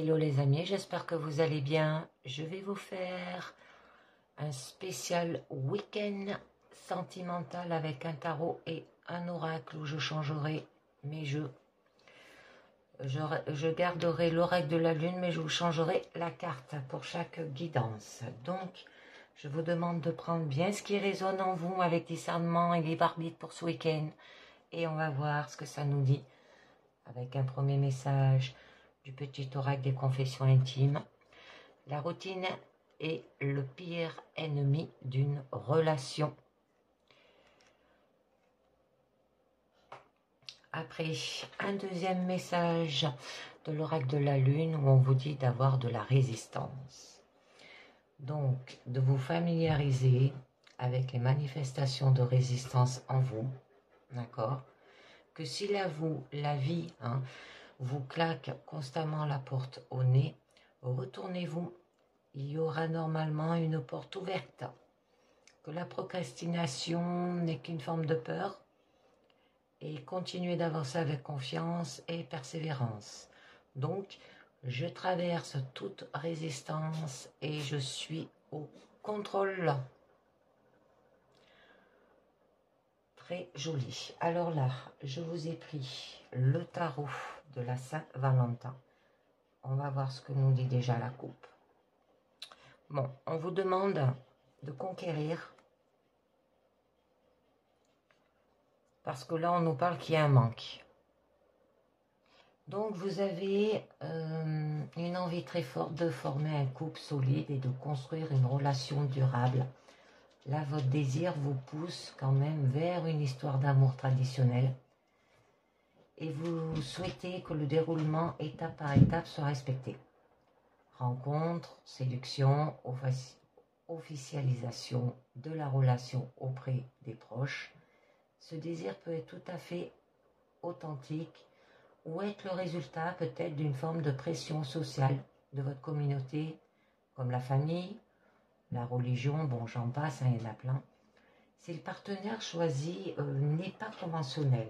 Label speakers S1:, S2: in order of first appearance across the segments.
S1: Hello les amis, j'espère que vous allez bien. Je vais vous faire un spécial week-end sentimental avec un tarot et un oracle où je changerai mes jeux. Je garderai l'oracle de la lune, mais je vous changerai la carte pour chaque guidance. Donc, je vous demande de prendre bien ce qui résonne en vous avec discernement et libre arbitre pour ce week-end. Et on va voir ce que ça nous dit avec un premier message du petit oracle des confessions intimes. La routine est le pire ennemi d'une relation. Après, un deuxième message de l'oracle de la lune où on vous dit d'avoir de la résistance. Donc, de vous familiariser avec les manifestations de résistance en vous, d'accord? Que si la vie vous claque constamment la porte au nez, retournez-vous. Il y aura normalement une porte ouverte. Que la procrastination n'est qu'une forme de peur. Et continuez d'avancer avec confiance et persévérance. Donc, je traverse toute résistance et je suis au contrôle. Très joli. Alors là, je vous ai pris le tarot de la Saint-Valentin. On va voir ce que nous dit déjà la coupe. Bon, on vous demande de conquérir. Parce que là, on nous parle qu'il y a un manque. Donc, vous avez une envie très forte de former un couple solide et de construire une relation durable. Là, votre désir vous pousse quand même vers une histoire d'amour traditionnelle. Et vous souhaitez que le déroulement étape par étape soit respecté. Rencontre, séduction, officialisation de la relation auprès des proches. Ce désir peut être tout à fait authentique ou être le résultat peut-être d'une forme de pression sociale de votre communauté, comme la famille, la religion, bon j'en passe, il y en a plein. Si le partenaire choisi n'est pas conventionnel,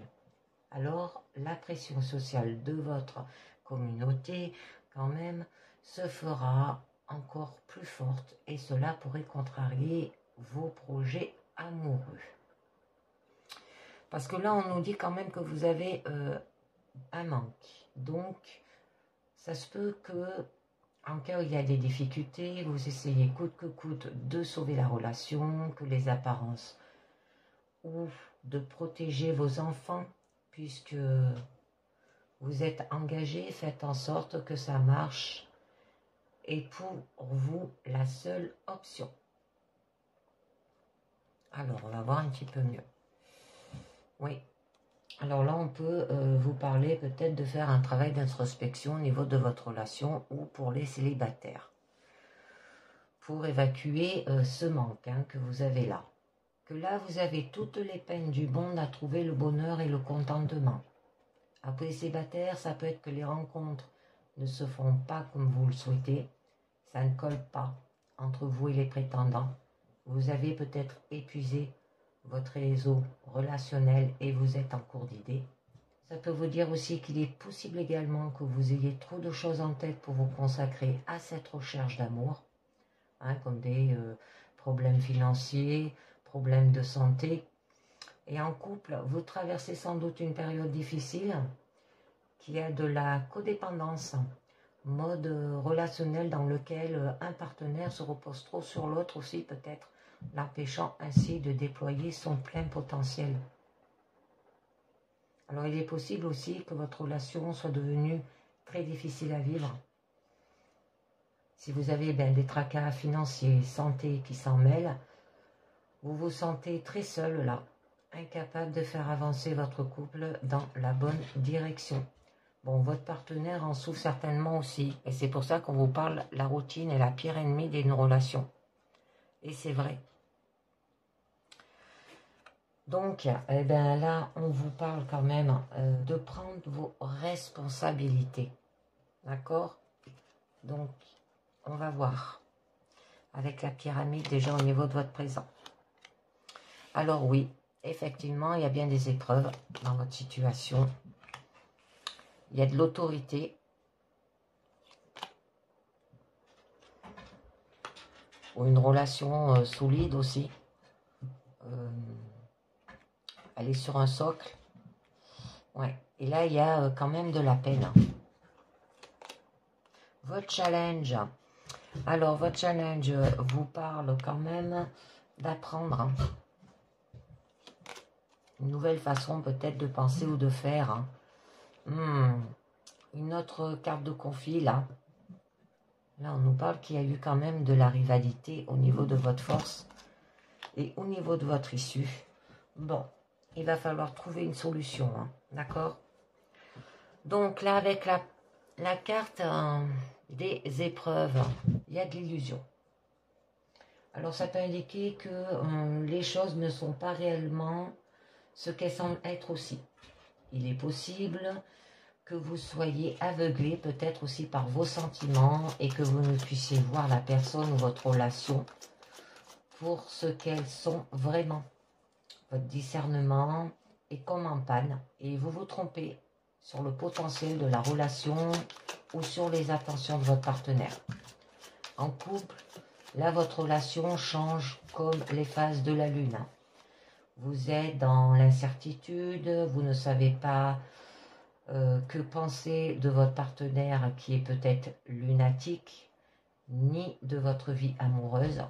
S1: alors la pression sociale de votre communauté quand même se fera encore plus forte et cela pourrait contrarier vos projets amoureux. Parce que là, on nous dit quand même que vous avez un manque. Donc, ça se peut que, en cas où il y a des difficultés, vous essayez coûte que coûte de sauver la relation, que les apparences, ou de protéger vos enfants, puisque vous êtes engagé, faites en sorte que ça marche. Et pour vous, la seule option. Alors, on va voir un petit peu mieux. Oui. Alors là, on peut vous parler peut-être de faire un travail d'introspection au niveau de votre relation ou pour les célibataires. Pour évacuer ce manque que vous avez là. Que là, vous avez toutes les peines du monde à trouver le bonheur et le contentement. Après les célibataires, ça peut être que les rencontres ne se font pas comme vous le souhaitez. Ça ne colle pas entre vous et les prétendants. Vous avez peut-être épuisé votre réseau relationnel et vous êtes en cours d'idées. Ça peut vous dire aussi qu'il est possible également que vous ayez trop de choses en tête pour vous consacrer à cette recherche d'amour, comme des problèmes financiers, problèmes de santé. Et en couple, vous traversez sans doute une période difficile qui a de la codépendance, mode relationnel dans lequel un partenaire se repose trop sur l'autre aussi peut-être, l'empêchant ainsi de déployer son plein potentiel. Alors il est possible aussi que votre relation soit devenue très difficile à vivre. Si vous avez des tracas financiers, santé qui s'en mêlent, vous vous sentez très seul là, incapable de faire avancer votre couple dans la bonne direction. Bon, votre partenaire en souffre certainement aussi, et c'est pour ça qu'on vous parle, la routine est la pire ennemie d'une relation. Et c'est vrai. Donc, là, on vous parle quand même de prendre vos responsabilités. D'accord? Donc, on va voir avec la pyramide déjà au niveau de votre présent. Alors oui, effectivement, il y a bien des épreuves dans votre situation. Il y a de l'autorité. ou une relation solide aussi. Elle est sur un socle. Ouais. Et là, il y a quand même de la peine. Votre challenge. Alors, votre challenge vous parle quand même d'apprendre une nouvelle façon peut-être de penser ou de faire. Une autre carte de conflit, là. Là, on nous parle qu'il y a eu quand même de la rivalité au niveau de votre force et au niveau de votre issue. Bon, il va falloir trouver une solution, d'accord? Donc là, avec la carte des épreuves, il y a de l'illusion. Alors, ça peut indiquer que les choses ne sont pas réellement ce qu'elles semblent être aussi. Il est possible que vous soyez aveuglé peut-être aussi par vos sentiments et que vous ne puissiez voir la personne ou votre relation pour ce qu'elles sont vraiment. Votre discernement est comme en panne et vous vous trompez sur le potentiel de la relation ou sur les attentions de votre partenaire. En couple, là, votre relation change comme les phases de la lune. Vous êtes dans l'incertitude, vous ne savez pas que penser de votre partenaire qui est peut-être lunatique, ni de votre vie amoureuse.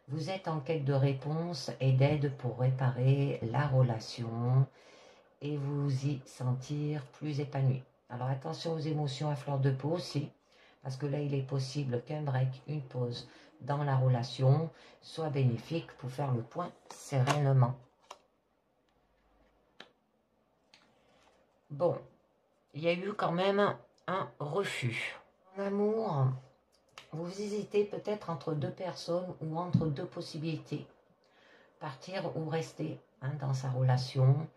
S1: Vous êtes en quête de réponse et d'aide pour réparer la relation et vous y sentir plus épanoui. Alors attention aux émotions à fleur de peau aussi, parce que là il est possible qu'un break, une pause dans la relation soit bénéfique pour faire le point sereinement. Bon, il y a eu quand même un refus. En amour, vous hésitez peut-être entre deux personnes ou entre deux possibilités. Partir ou rester dans sa relation.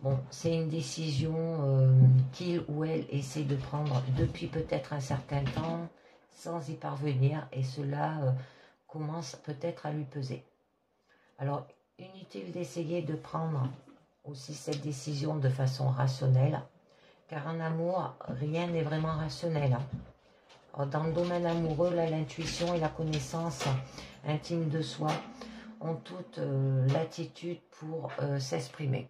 S1: Bon, c'est une décision qu'il ou elle essaie de prendre depuis peut-être un certain temps sans y parvenir et cela commence peut-être à lui peser. Alors, inutile d'essayer de prendre aussi cette décision de façon rationnelle, car en amour, rien n'est vraiment rationnel. Dans le domaine amoureux, l'intuition et la connaissance intime de soi ont toute l'attitude pour s'exprimer.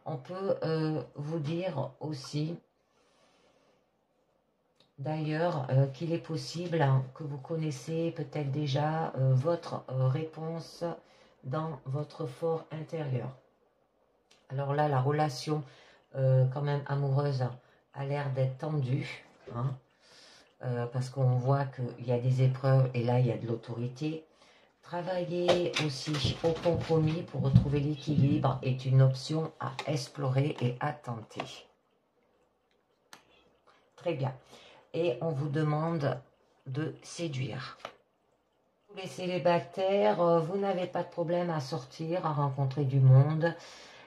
S1: On peut vous dire aussi, d'ailleurs, qu'il est possible que vous connaissez peut-être déjà votre réponse dans votre fort intérieur. Alors là, la relation quand même amoureuse a l'air d'être tendue, parce qu'on voit qu'il y a des épreuves et là, il y a de l'autorité. Travailler aussi au compromis pour retrouver l'équilibre est une option à explorer et à tenter. Très bien. Et on vous demande de séduire. Pour les célibataires, vous n'avez pas de problème à sortir, à rencontrer du monde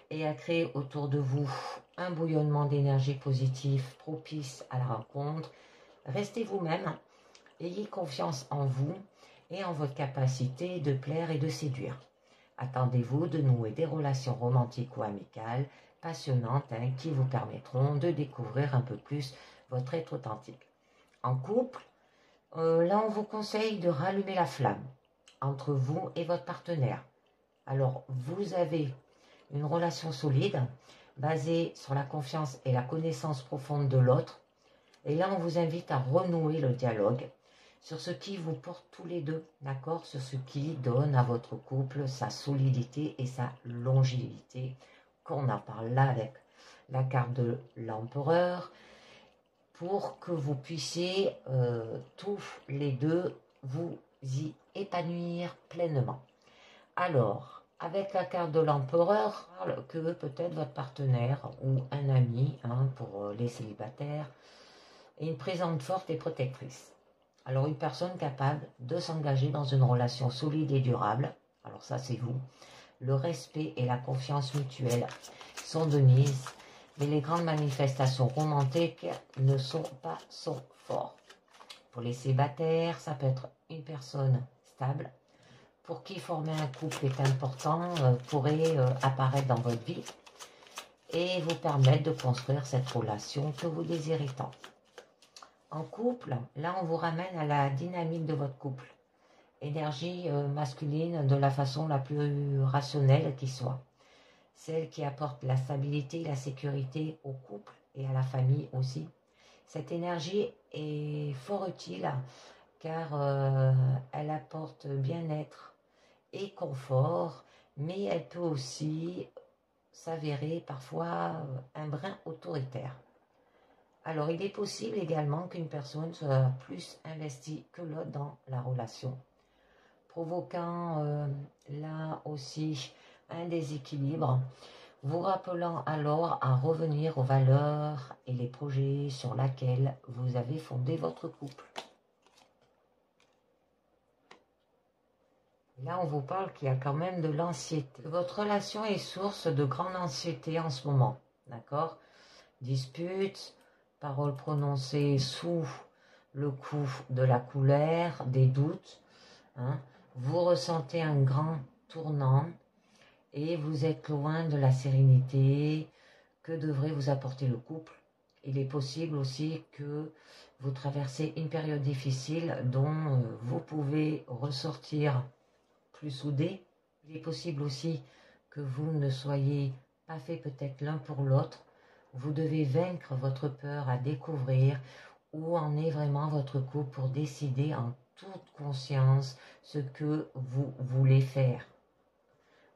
S1: et à créer autour de vous un bouillonnement d'énergie positive propice à la rencontre. Restez vous-même, ayez confiance en vous et en votre capacité de plaire et de séduire. Attendez-vous de nouer des relations romantiques ou amicales passionnantes qui vous permettront de découvrir un peu plus votre être authentique. En couple, là on vous conseille de rallumer la flamme entre vous et votre partenaire. Alors vous avez une relation solide basée sur la confiance et la connaissance profonde de l'autre. Et là, on vous invite à renouer le dialogue sur ce qui vous porte tous les deux, d'accord? Sur ce qui donne à votre couple sa solidité et sa longévité, qu'on en parle là avec la carte de l'empereur, pour que vous puissiez tous les deux vous y épanouir pleinement. Alors, avec la carte de l'empereur, que peut-être votre partenaire ou un ami, pour les célibataires, est une présence forte et protectrice. Alors, une personne capable de s'engager dans une relation solide et durable, alors ça c'est vous. Le respect et la confiance mutuelle sont de mise, mais les grandes manifestations romantiques ne sont pas son fort. Pour les célibataires, ça peut être une personne stable, pour qui former un couple est important, pourrait apparaître dans votre vie et vous permettre de construire cette relation que vous désirez tant. En couple, là, on vous ramène à la dynamique de votre couple. Énergie masculine de la façon la plus rationnelle qui soit. Celle qui apporte la stabilité, la sécurité au couple et à la famille aussi. Cette énergie est fort utile car elle apporte bien-être et confort, mais elle peut aussi s'avérer parfois un brin autoritaire. Alors, il est possible également qu'une personne soit plus investie que l'autre dans la relation, provoquant là aussi un déséquilibre, vous rappelant alors à revenir aux valeurs et les projets sur lesquels vous avez fondé votre couple. Là, on vous parle qu'il y a quand même de l'anxiété. Votre relation est source de grande anxiété en ce moment, d'accord? Disputes, paroles prononcées sous le coup de la colère, des doutes. Hein. Vous ressentez un grand tournant et vous êtes loin de la sérénité que devrait vous apporter le couple. Il est possible aussi que vous traversez une période difficile dont vous pouvez ressortir plus soudés. Il est possible aussi que vous ne soyez pas fait peut-être l'un pour l'autre. Vous devez vaincre votre peur à découvrir où en est vraiment votre couple pour décider en toute conscience ce que vous voulez faire.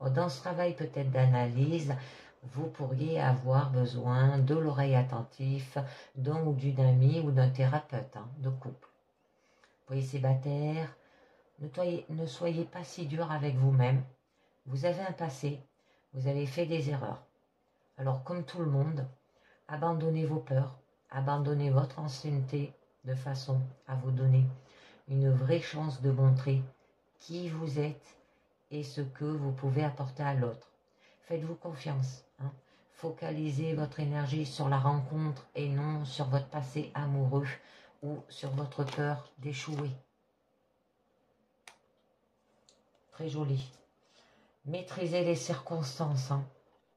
S1: Dans ce travail peut-être d'analyse, vous pourriez avoir besoin de l'oreille attentive d'un ou d'une amie ou d'un thérapeute de couple. Pour les célibataires, ne soyez pas si dur avec vous-même. Vous avez un passé, vous avez fait des erreurs. Alors comme tout le monde, abandonnez vos peurs, abandonnez votre ancienneté de façon à vous donner une vraie chance de montrer qui vous êtes et ce que vous pouvez apporter à l'autre. Faites-vous confiance. Focalisez votre énergie sur la rencontre et non sur votre passé amoureux ou sur votre peur d'échouer. Très joli. Maîtrisez les circonstances.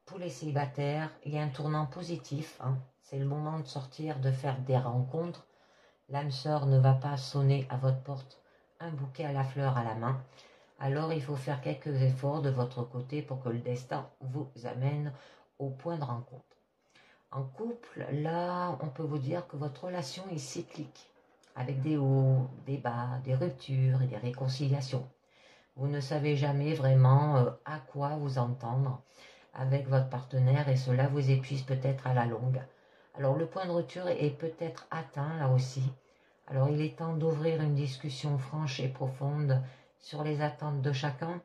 S1: Pour les célibataires, il y a un tournant positif. C'est le moment de sortir, de faire des rencontres. L'âme sœur ne va pas sonner à votre porte un bouquet à la fleur à la main. Alors il faut faire quelques efforts de votre côté pour que le destin vous amène au point de rencontre. En couple, là, on peut vous dire que votre relation est cyclique, avec des hauts, des bas, des ruptures et des réconciliations. Vous ne savez jamais vraiment à quoi vous entendre avec votre partenaire et cela vous épuise peut-être à la longue. Alors le point de rupture est peut-être atteint là aussi. Alors il est temps d'ouvrir une discussion franche et profonde sur les attentes de chacun.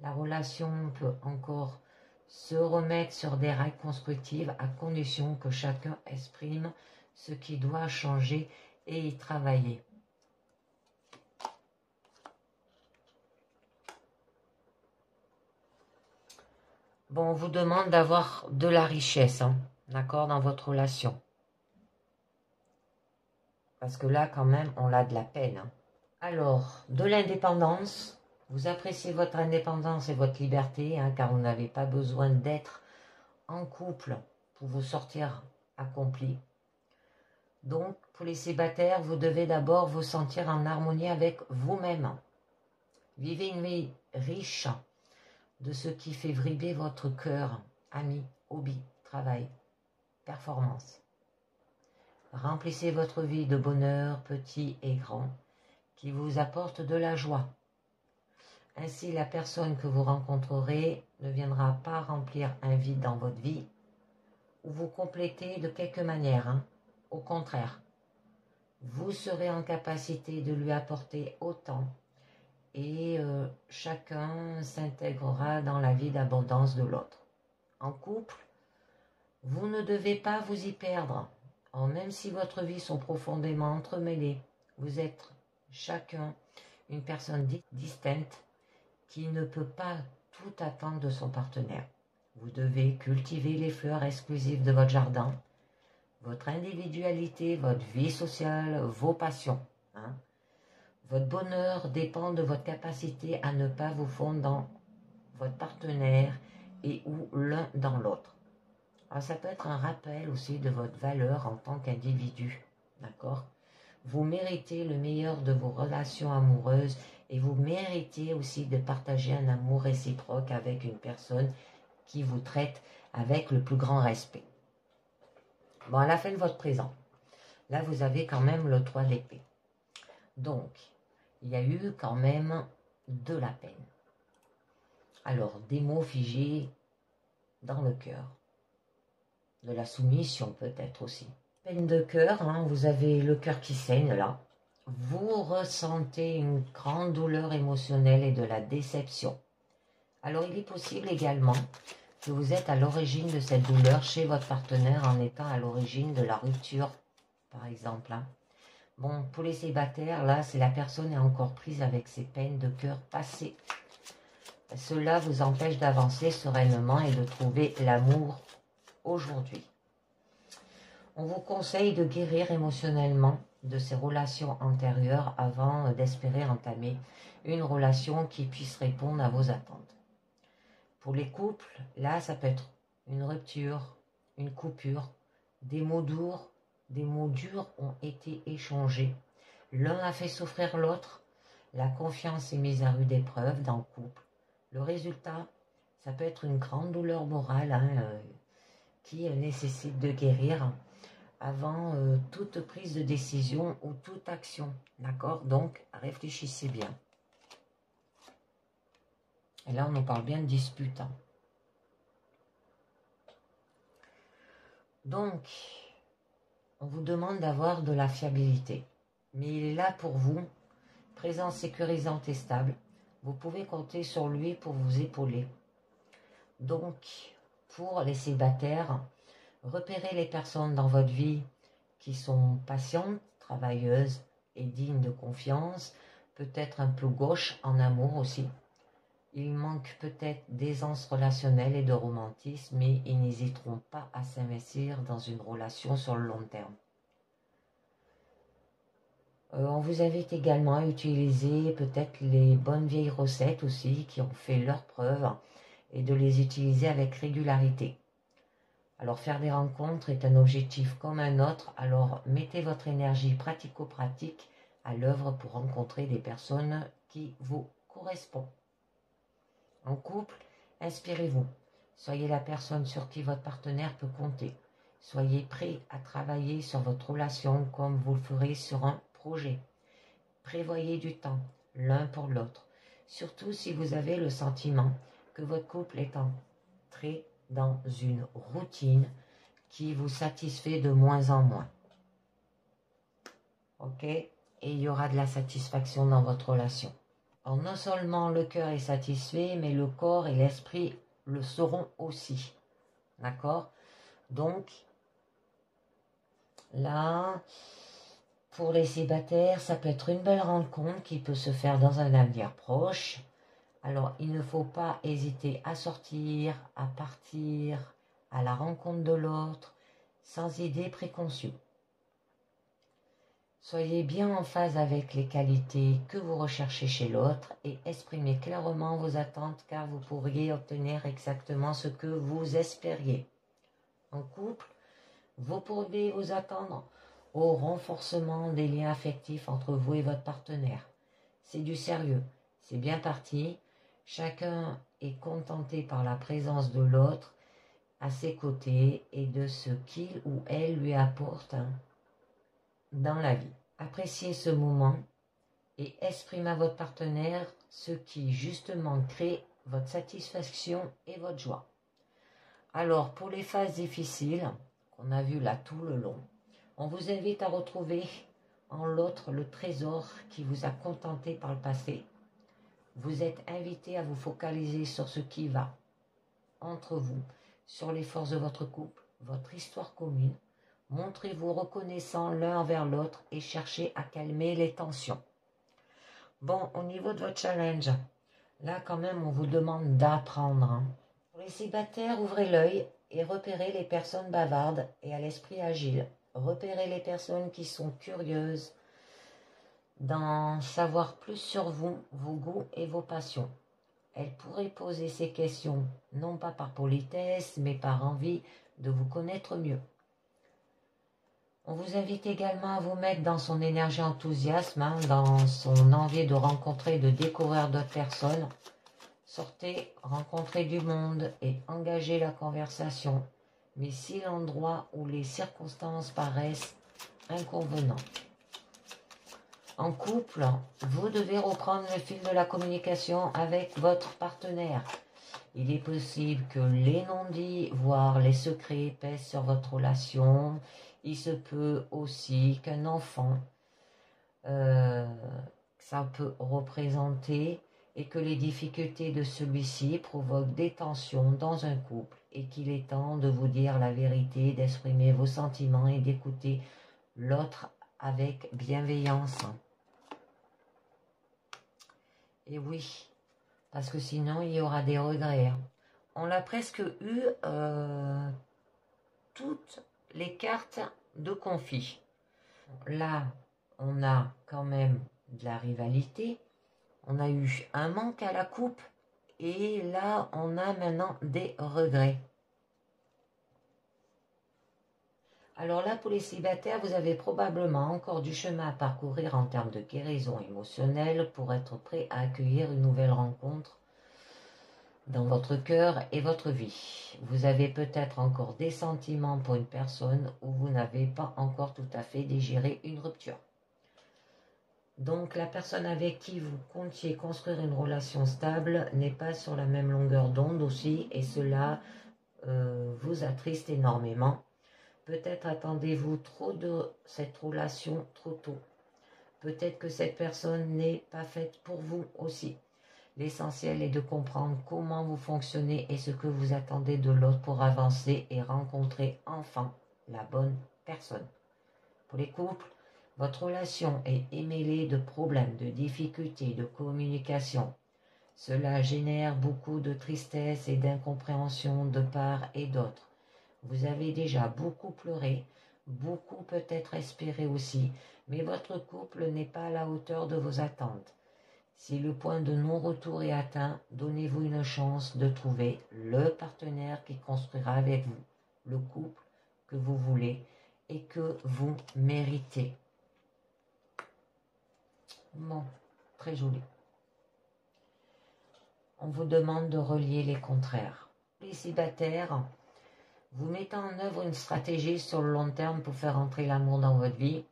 S1: La relation peut encore se remettre sur des rails constructives à condition que chacun exprime ce qui doit changer et y travailler. Bon, on vous demande d'avoir de la richesse, d'accord, dans votre relation. Parce que là, quand même, on a de la peine. Alors, de l'indépendance, vous appréciez votre indépendance et votre liberté, car vous n'avez pas besoin d'être en couple pour vous sortir accompli. Donc, pour les célibataires, vous devez d'abord vous sentir en harmonie avec vous-même. Vivez une vie riche de ce qui fait vibrer votre cœur, amis, hobby, travail, performance. Remplissez votre vie de bonheur, petit et grand, qui vous apporte de la joie. Ainsi, la personne que vous rencontrerez ne viendra pas remplir un vide dans votre vie ou vous compléter de quelque manière. Au contraire, vous serez en capacité de lui apporter autant et chacun s'intégrera dans la vie d'abondance de l'autre. En couple, vous ne devez pas vous y perdre. Même si votre vie sont profondément entremêlées, vous êtes chacun une personne distincte qui ne peut pas tout attendre de son partenaire. Vous devez cultiver les fleurs exclusives de votre jardin, votre individualité, votre vie sociale, vos passions. Votre bonheur dépend de votre capacité à ne pas vous fondre dans votre partenaire et ou l'un dans l'autre. Alors ça peut être un rappel aussi de votre valeur en tant qu'individu, d'accord? Vous méritez le meilleur de vos relations amoureuses et vous méritez aussi de partager un amour réciproque avec une personne qui vous traite avec le plus grand respect. Bon, à la fin de votre présent, là vous avez quand même le 3 d'épée. Donc, il y a eu quand même de la peine. Alors, des mots figés dans le cœur. De la soumission peut-être aussi. Peine de cœur, hein, vous avez le cœur qui saigne là. Vous ressentez une grande douleur émotionnelle et de la déception. Alors il est possible également que vous êtes à l'origine de cette douleur chez votre partenaire en étant à l'origine de la rupture, par exemple. Hein. Bon, pour les célibataires, là, c'est la personne est encore prise avec ses peines de cœur passées. Cela vous empêche d'avancer sereinement et de trouver l'amour aujourd'hui. On vous conseille de guérir émotionnellement de ces relations antérieures avant d'espérer entamer une relation qui puisse répondre à vos attentes. Pour les couples, là, ça peut être une rupture, une coupure, des mots durs ont été échangés. L'un a fait souffrir l'autre, la confiance est mise à rude épreuve dans le couple. Le résultat, ça peut être une grande douleur morale qui nécessite de guérir avant toute prise de décision ou toute action. D'accord? Donc, réfléchissez bien. Et là, on nous parle bien de dispute. Hein. Donc, on vous demande d'avoir de la fiabilité. Mais il est là pour vous, présence sécurisante et stable. Vous pouvez compter sur lui pour vous épauler. Donc, pour les célibataires, repérez les personnes dans votre vie qui sont patientes, travailleuses et dignes de confiance, peut-être un peu gauche en amour aussi. Il manque peut-être d'aisance relationnelle et de romantisme, mais ils n'hésiteront pas à s'investir dans une relation sur le long terme. On vous invite également à utiliser peut-être les bonnes vieilles recettes aussi qui ont fait leur preuve et de les utiliser avec régularité. Alors faire des rencontres est un objectif comme un autre, alors mettez votre énergie pratico-pratique à l'œuvre pour rencontrer des personnes qui vous correspondent. En couple, inspirez-vous. Soyez la personne sur qui votre partenaire peut compter. Soyez prêt à travailler sur votre relation comme vous le ferez sur un projet. Prévoyez du temps l'un pour l'autre, surtout si vous avez le sentiment que votre couple est entré dans une routine qui vous satisfait de moins en moins. Ok? Et il y aura de la satisfaction dans votre relation. Alors non seulement le cœur est satisfait, mais le corps et l'esprit le seront aussi. D'accord? Donc, là, pour les célibataires, ça peut être une belle rencontre qui peut se faire dans un avenir proche. Alors, il ne faut pas hésiter à sortir, à partir à la rencontre de l'autre, sans idée préconçue. Soyez bien en phase avec les qualités que vous recherchez chez l'autre et exprimez clairement vos attentes car vous pourriez obtenir exactement ce que vous espériez. En couple, vous pourriez vous attendre au renforcement des liens affectifs entre vous et votre partenaire. C'est du sérieux, c'est bien parti. Chacun est contenté par la présence de l'autre à ses côtés et de ce qu'il ou elle lui apporte dans la vie. Appréciez ce moment et exprimez à votre partenaire ce qui justement crée votre satisfaction et votre joie. Alors pour les phases difficiles qu'on a vues là tout le long, on vous invite à retrouver en l'autre le trésor qui vous a contenté par le passé. Vous êtes invité à vous focaliser sur ce qui va entre vous, sur les forces de votre couple, votre histoire commune. Montrez-vous reconnaissants l'un envers l'autre et cherchez à calmer les tensions. Bon, au niveau de votre challenge, là quand même on vous demande d'apprendre. Hein. Pour les célibataires, ouvrez l'œil et repérez les personnes bavardes et à l'esprit agile. Repérez les personnes qui sont curieuses d'en savoir plus sur vous, vos goûts et vos passions. Elles pourraient poser ces questions, non pas par politesse, mais par envie de vous connaître mieux. On vous invite également à vous mettre dans son énergie enthousiasme, hein, dans son envie de rencontrer, de découvrir d'autres personnes. Sortez, rencontrez du monde et engagez la conversation. Mais si l'endroit ou les circonstances paraissent inconvenantes. En couple, vous devez reprendre le fil de la communication avec votre partenaire. Il est possible que les non-dits, voire les secrets, pèsent sur votre relation. Il se peut aussi qu'un enfant, ça peut représenter, et que les difficultés de celui-ci provoquent des tensions dans un couple et qu'il est temps de vous dire la vérité, d'exprimer vos sentiments et d'écouter l'autre avec bienveillance. Et oui, parce que sinon il y aura des regrets. On a presque eu toutes les cartes de conflit. Là, on a quand même de la rivalité. On a eu un manque à la coupe. Et là, on a maintenant des regrets. Alors là, pour les célibataires, vous avez probablement encore du chemin à parcourir en termes de guérison émotionnelle pour être prêt à accueillir une nouvelle rencontre dans votre cœur et votre vie. Vous avez peut-être encore des sentiments pour une personne ou vous n'avez pas encore tout à fait digéré une rupture. Donc la personne avec qui vous comptiez construire une relation stable n'est pas sur la même longueur d'onde aussi et cela vous attriste énormément. Peut-être attendez-vous trop de cette relation trop tôt. Peut-être que cette personne n'est pas faite pour vous aussi. L'essentiel est de comprendre comment vous fonctionnez et ce que vous attendez de l'autre pour avancer et rencontrer enfin la bonne personne. Pour les couples, votre relation est émêlée de problèmes, de difficultés, de communication. Cela génère beaucoup de tristesse et d'incompréhension de part et d'autre. Vous avez déjà beaucoup pleuré, beaucoup peut-être espéré aussi, mais votre couple n'est pas à la hauteur de vos attentes. Si le point de non-retour est atteint, donnez-vous une chance de trouver le partenaire qui construira avec vous le couple que vous voulez et que vous méritez. Bon, très joli. On vous demande de relier les contraires. Les célibataires, vous mettez en œuvre une stratégie sur le long terme pour faire entrer l'amour dans votre vie.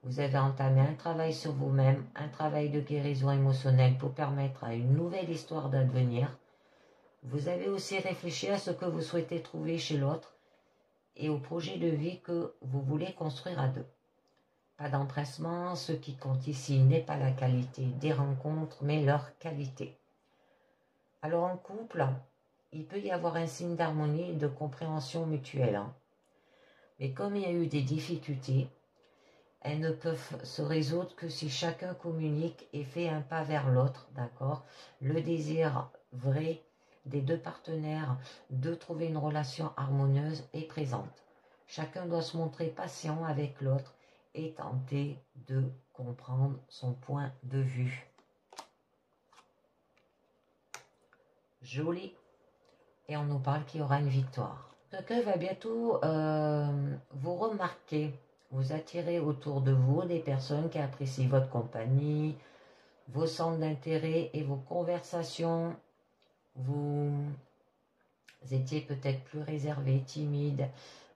S1: Vous avez entamé un travail sur vous-même, un travail de guérison émotionnelle pour permettre à une nouvelle histoire d'advenir. Vous avez aussi réfléchi à ce que vous souhaitez trouver chez l'autre et au projet de vie que vous voulez construire à deux. Pas d'empressement, ce qui compte ici n'est pas la qualité des rencontres, mais leur qualité. Alors en couple, il peut y avoir un signe d'harmonie et de compréhension mutuelle. Mais comme il y a eu des difficultés, elles ne peuvent se résoudre que si chacun communique et fait un pas vers l'autre, d'accord? Le désir vrai des deux partenaires de trouver une relation harmonieuse est présente. Chacun doit se montrer patient avec l'autre et tenter de comprendre son point de vue. Joli. Et on nous parle qu'il y aura une victoire. Quelqu'un va bientôt vous remarquer, vous attirer autour de vous des personnes qui apprécient votre compagnie, vos centres d'intérêt et vos conversations. Vous étiez peut-être plus réservé, timide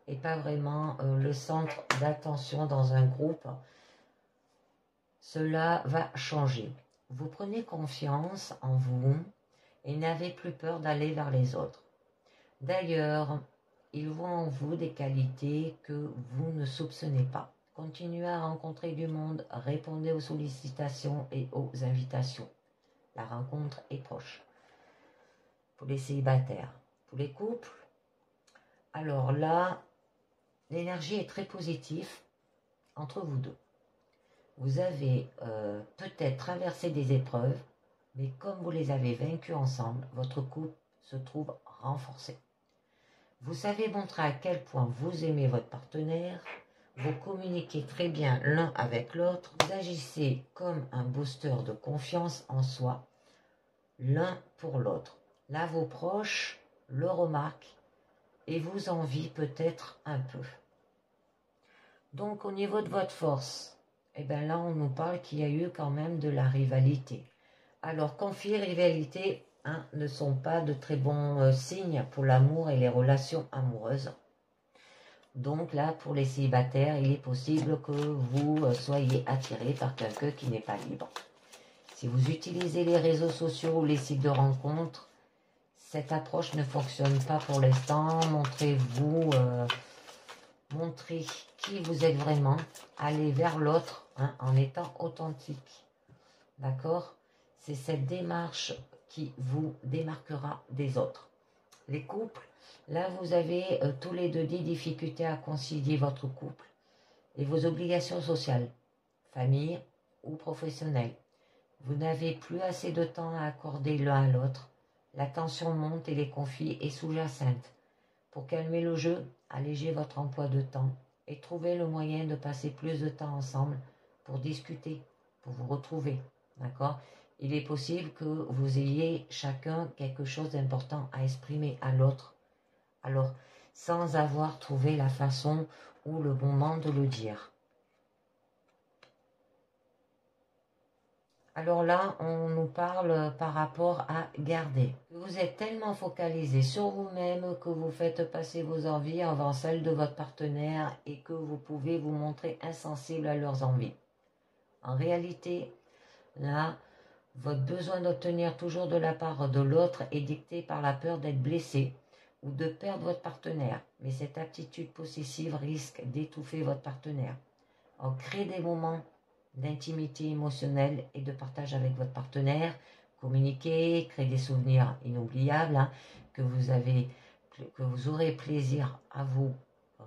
S1: et pas vraiment le centre d'attention dans un groupe. Cela va changer. Vous prenez confiance en vous et n'avez plus peur d'aller vers les autres. D'ailleurs, ils voient en vous des qualités que vous ne soupçonnez pas. Continuez à rencontrer du monde, répondez aux sollicitations et aux invitations. La rencontre est proche. Pour les célibataires, pour les couples, alors là, l'énergie est très positive entre vous deux. Vous avez peut-être traversé des épreuves, mais comme vous les avez vaincues ensemble, votre couple se trouve renforcé. Vous savez montrer à quel point vous aimez votre partenaire, vous communiquez très bien l'un avec l'autre, vous agissez comme un booster de confiance en soi, l'un pour l'autre. Là, vos proches le remarquent et vous envient peut-être un peu. Donc au niveau de votre force, eh bien là on nous parle qu'il y a eu quand même de la rivalité. Alors conflit et rivalité ne sont pas de très bons signes pour l'amour et les relations amoureuses. Donc là pour les célibataires, il est possible que vous soyez attiré par quelqu'un qui n'est pas libre. Si vous utilisez les réseaux sociaux ou les sites de rencontres, cette approche ne fonctionne pas pour l'instant. Montrez-vous, montrez qui vous êtes vraiment. Allez vers l'autre en étant authentique. D'accord? C'est cette démarche qui vous démarquera des autres. Les couples, là vous avez tous les deux des difficultés à concilier votre couple et vos obligations sociales, famille ou professionnelles. Vous n'avez plus assez de temps à accorder l'un à l'autre. La tension monte et les conflits est sous-jacente. Pour calmer le jeu, allégez votre emploi de temps et trouvez le moyen de passer plus de temps ensemble pour discuter, pour vous retrouver. D'accord? Il est possible que vous ayez chacun quelque chose d'important à exprimer à l'autre. Alors, sans avoir trouvé la façon ou le moment de le dire. Alors là, on nous parle par rapport à garder. Vous êtes tellement focalisé sur vous-même que vous faites passer vos envies avant celles de votre partenaire et que vous pouvez vous montrer insensible à leurs envies. En réalité, là, votre besoin d'obtenir toujours de la part de l'autre est dicté par la peur d'être blessé ou de perdre votre partenaire. Mais cette attitude possessive risque d'étouffer votre partenaire. Alors, créez des moments d'intimité émotionnelle et de partage avec votre partenaire, communiquer, créer des souvenirs inoubliables que vous aurez plaisir à vous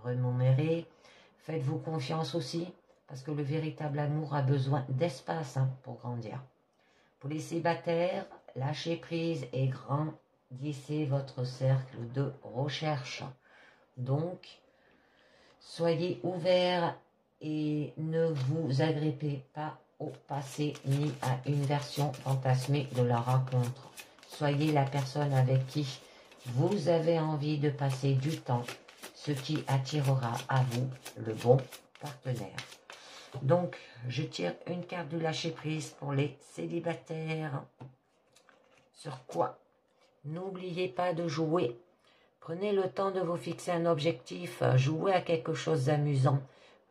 S1: remémorer. Faites-vous confiance aussi, parce que le véritable amour a besoin d'espace pour grandir. Pour les célibataires, lâchez prise et grandissez votre cercle de recherche. Donc, soyez ouverts et ne vous agrippez pas au passé ni à une version fantasmée de la rencontre. Soyez la personne avec qui vous avez envie de passer du temps, ce qui attirera à vous le bon partenaire. Donc, je tire une carte du lâcher-prise pour les célibataires. Sur quoi? N'oubliez pas de jouer. Prenez le temps de vous fixer un objectif, jouez à quelque chose d'amusant,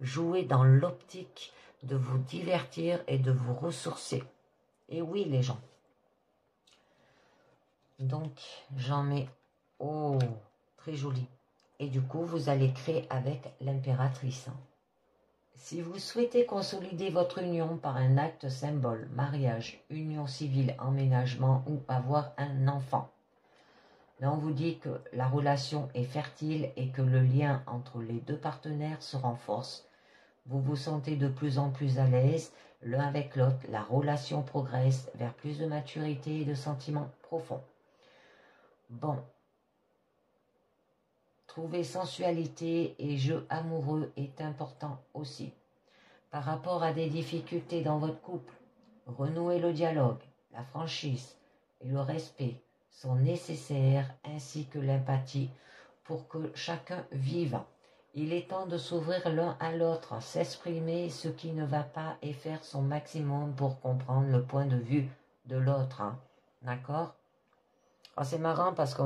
S1: jouez dans l'optique de vous divertir et de vous ressourcer. Et oui, les gens. Donc, j'en mets, oh, très joli. Et du coup, vous allez créer avec l'impératrice. Si vous souhaitez consolider votre union par un acte symbole, mariage, union civile, emménagement ou avoir un enfant, là on vous dit que la relation est fertile et que le lien entre les deux partenaires se renforce. Vous vous sentez de plus en plus à l'aise l'un avec l'autre, la relation progresse vers plus de maturité et de sentiments profonds. Bon, trouver sensualité et jeu amoureux est important aussi. Par rapport à des difficultés dans votre couple, renouer le dialogue, la franchise et le respect sont nécessaires ainsi que l'empathie pour que chacun vive. Il est temps de s'ouvrir l'un à l'autre, s'exprimer ce qui ne va pas et faire son maximum pour comprendre le point de vue de l'autre. D'accord? C'est marrant parce que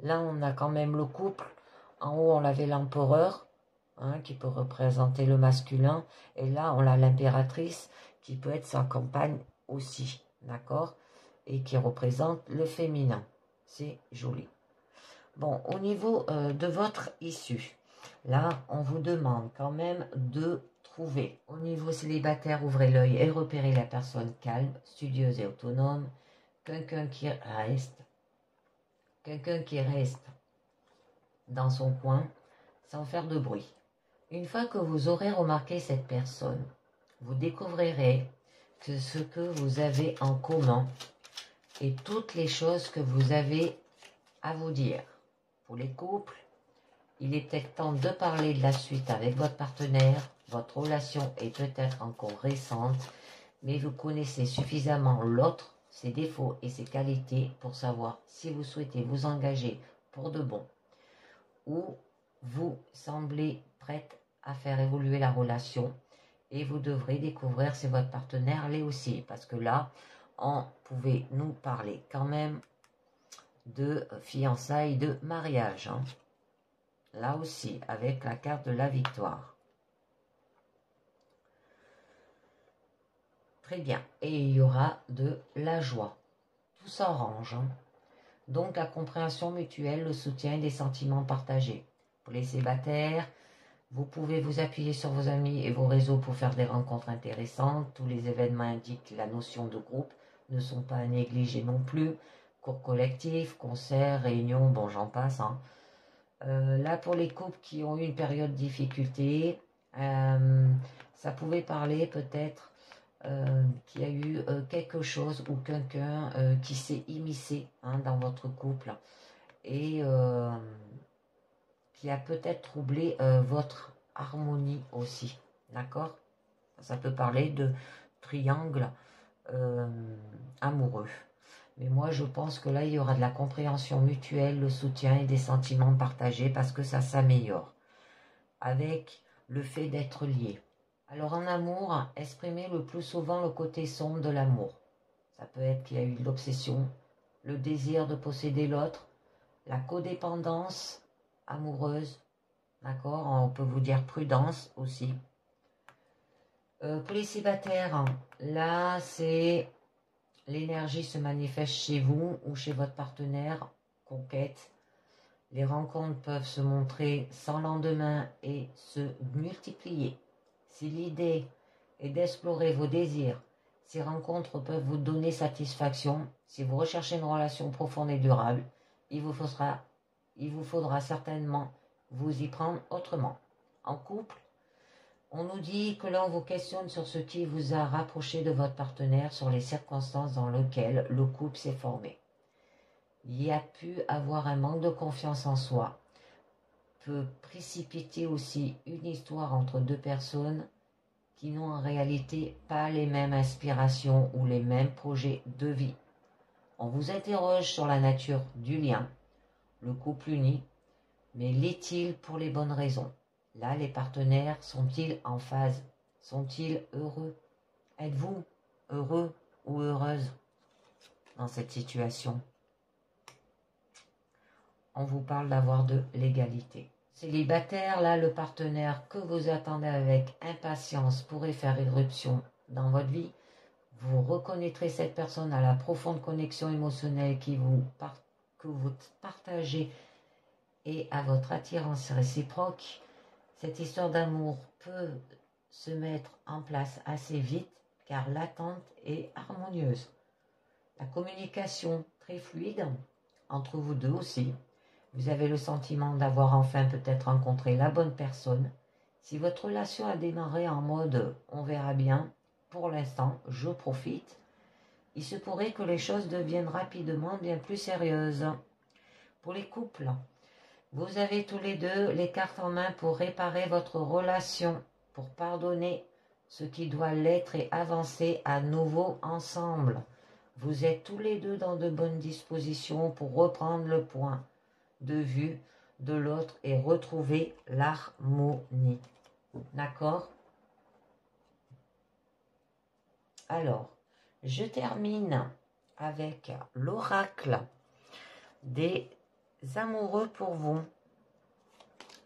S1: là on a quand même le couple. En haut on avait l'empereur qui peut représenter le masculin. Et là on a l'impératrice qui peut être sa compagne aussi. D'accord? Et qui représente le féminin. C'est joli. Bon, au niveau de votre issue, là, on vous demande quand même de trouver. Au niveau célibataire, ouvrez l'œil et repérez la personne calme, studieuse et autonome. Quelqu'un qui reste dans son coin sans faire de bruit. Une fois que vous aurez remarqué cette personne, vous découvrirez que ce que vous avez en commun et toutes les choses que vous avez à vous dire. Pour les couples, il est peut-être temps de parler de la suite avec votre partenaire. Votre relation est peut-être encore récente, mais vous connaissez suffisamment l'autre, ses défauts et ses qualités pour savoir si vous souhaitez vous engager pour de bon ou vous semblez prête à faire évoluer la relation. Et vous devrez découvrir si votre partenaire l'est aussi. Parce que là, on pouvait nous parler quand même de fiançailles, de mariage. Hein. Là aussi, avec la carte de la victoire. Très bien. Et il y aura de la joie. Tout s'arrange. Hein. Donc, la compréhension mutuelle, le soutien et des sentiments partagés. Pour les célibataires, vous pouvez vous appuyer sur vos amis et vos réseaux pour faire des rencontres intéressantes. Tous les événements indiquent la notion de groupe ne sont pas à négliger non plus. Cours collectifs, concerts, réunions, bon j'en passe. Hein. Là pour les couples qui ont eu une période de difficulté, ça pouvait parler peut-être qu'il y a eu quelque chose ou quelqu'un qui s'est immiscé hein, dans votre couple et qui a peut-être troublé votre harmonie aussi, d'accord? Ça peut parler de triangle amoureux. Mais moi, je pense que là, il y aura de la compréhension mutuelle, le soutien et des sentiments partagés parce que ça s'améliore avec le fait d'être lié. Alors en amour, exprimez le plus souvent le côté sombre de l'amour. Ça peut être qu'il y a eu de l'obsession, le désir de posséder l'autre, la codépendance amoureuse, d'accord? On peut vous dire prudence aussi. Pour les célibataires, là, c'est l'énergie se manifeste chez vous ou chez votre partenaire, conquête. Les rencontres peuvent se montrer sans lendemain et se multiplier. Si l'idée est d'explorer vos désirs, ces rencontres peuvent vous donner satisfaction. Si vous recherchez une relation profonde et durable, il vous faudra certainement vous y prendre autrement. En couple, on nous dit que l'on vous questionne sur ce qui vous a rapproché de votre partenaire, sur les circonstances dans lesquelles le couple s'est formé. Il y a pu avoir un manque de confiance en soi, peut précipiter aussi une histoire entre deux personnes qui n'ont en réalité pas les mêmes aspirations ou les mêmes projets de vie. On vous interroge sur la nature du lien, le couple uni, mais l'est-il pour les bonnes raisons? Là, les partenaires sont-ils en phase? Sont-ils heureux? Êtes-vous heureux ou heureuse dans cette situation? On vous parle d'avoir de l'égalité. Célibataire, là, le partenaire que vous attendez avec impatience pourrait faire irruption dans votre vie. Vous reconnaîtrez cette personne à la profonde connexion émotionnelle que vous partagez et à votre attirance réciproque. Cette histoire d'amour peut se mettre en place assez vite car l'attente est harmonieuse. La communication très fluide entre vous deux aussi. Vous avez le sentiment d'avoir enfin peut-être rencontré la bonne personne. Si votre relation a démarré en mode « on verra bien », pour l'instant, je profite, il se pourrait que les choses deviennent rapidement bien plus sérieuses. Pour les couples, vous avez tous les deux les cartes en main pour réparer votre relation, pour pardonner ce qui doit l'être et avancer à nouveau ensemble. Vous êtes tous les deux dans de bonnes dispositions pour reprendre le point de vue de l'autre et retrouver l'harmonie. D'accord? Alors, je termine avec l'oracle des amoureux pour vous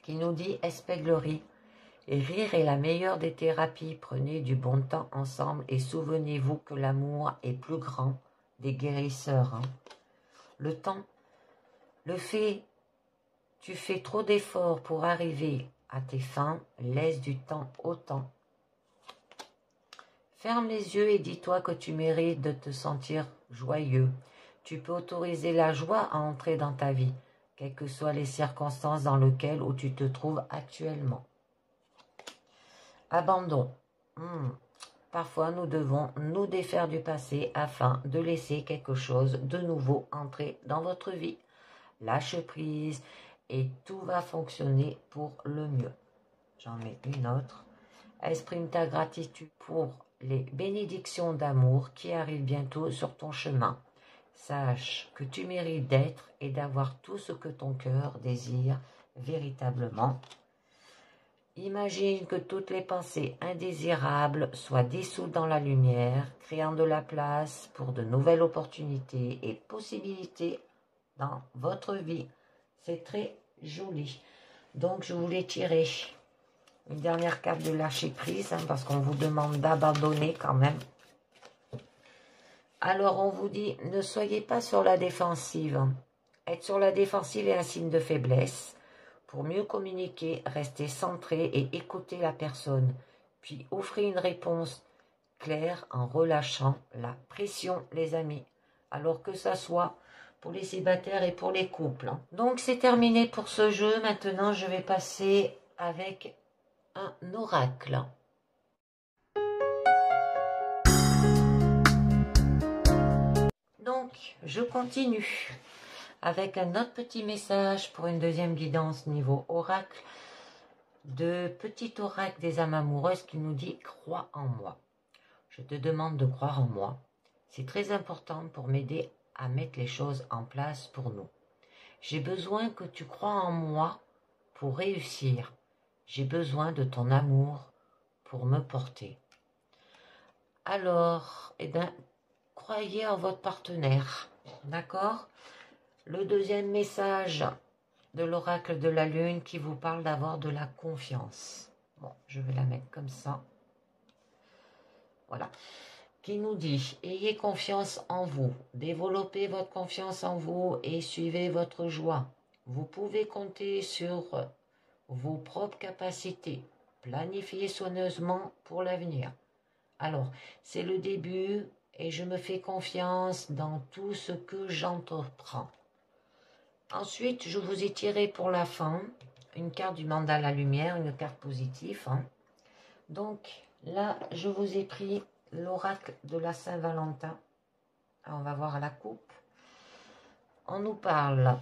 S1: qui nous dit espièglerie. Et rire est la meilleure des thérapies. Prenez du bon temps ensemble et souvenez-vous que l'amour est plus grand des guérisseurs. Hein. Le temps, tu fais trop d'efforts pour arriver à tes fins, laisse du temps au temps. Ferme les yeux et dis-toi que tu mérites de te sentir joyeux. Tu peux autoriser la joie à entrer dans ta vie, quelles que soient les circonstances dans lesquelles où tu te trouves actuellement. Abandon. Parfois, nous devons nous défaire du passé afin de laisser quelque chose de nouveau entrer dans votre vie. Lâche prise et tout va fonctionner pour le mieux. J'en mets une autre. Exprime ta gratitude pour les bénédictions d'amour qui arrivent bientôt sur ton chemin. Sache que tu mérites d'être et d'avoir tout ce que ton cœur désire véritablement. Imagine que toutes les pensées indésirables soient dissoutes dans la lumière, créant de la place pour de nouvelles opportunités et possibilités dans votre vie. C'est très joli. Donc, je voulais tirer une dernière carte de lâcher prise, parce qu'on vous demande d'abandonner quand même. Alors, on vous dit, ne soyez pas sur la défensive. Être sur la défensive est un signe de faiblesse. Pour mieux communiquer, restez centré et écoutez la personne. Puis, offrez une réponse claire en relâchant la pression, les amis. Alors que ça soit pour les célibataires et pour les couples. Donc, c'est terminé pour ce jeu. Maintenant, je vais passer avec un oracle. Donc, je continue avec un autre petit message pour une deuxième guidance niveau oracle de petit oracle des âmes amoureuses qui nous dit « Crois en moi ». Je te demande de croire en moi. C'est très important pour m'aider à mettre les choses en place pour nous. J'ai besoin que tu crois en moi pour réussir. J'ai besoin de ton amour pour me porter. Alors, eh bien, croyez en votre partenaire, d'accord? Le deuxième message de l'oracle de la lune qui vous parle d'avoir de la confiance. Bon, je vais la mettre comme ça. Voilà. Qui nous dit, ayez confiance en vous, développez votre confiance en vous et suivez votre joie. Vous pouvez compter sur vos propres capacités. Planifiez soigneusement pour l'avenir. Alors, c'est le début et je me fais confiance dans tout ce que j'entreprends. Ensuite, je vous ai tiré pour la fin une carte du mandat à la lumière, une carte positive. Donc, là, je vous ai pris l'oracle de la Saint-Valentin. On va voir la coupe. On nous parle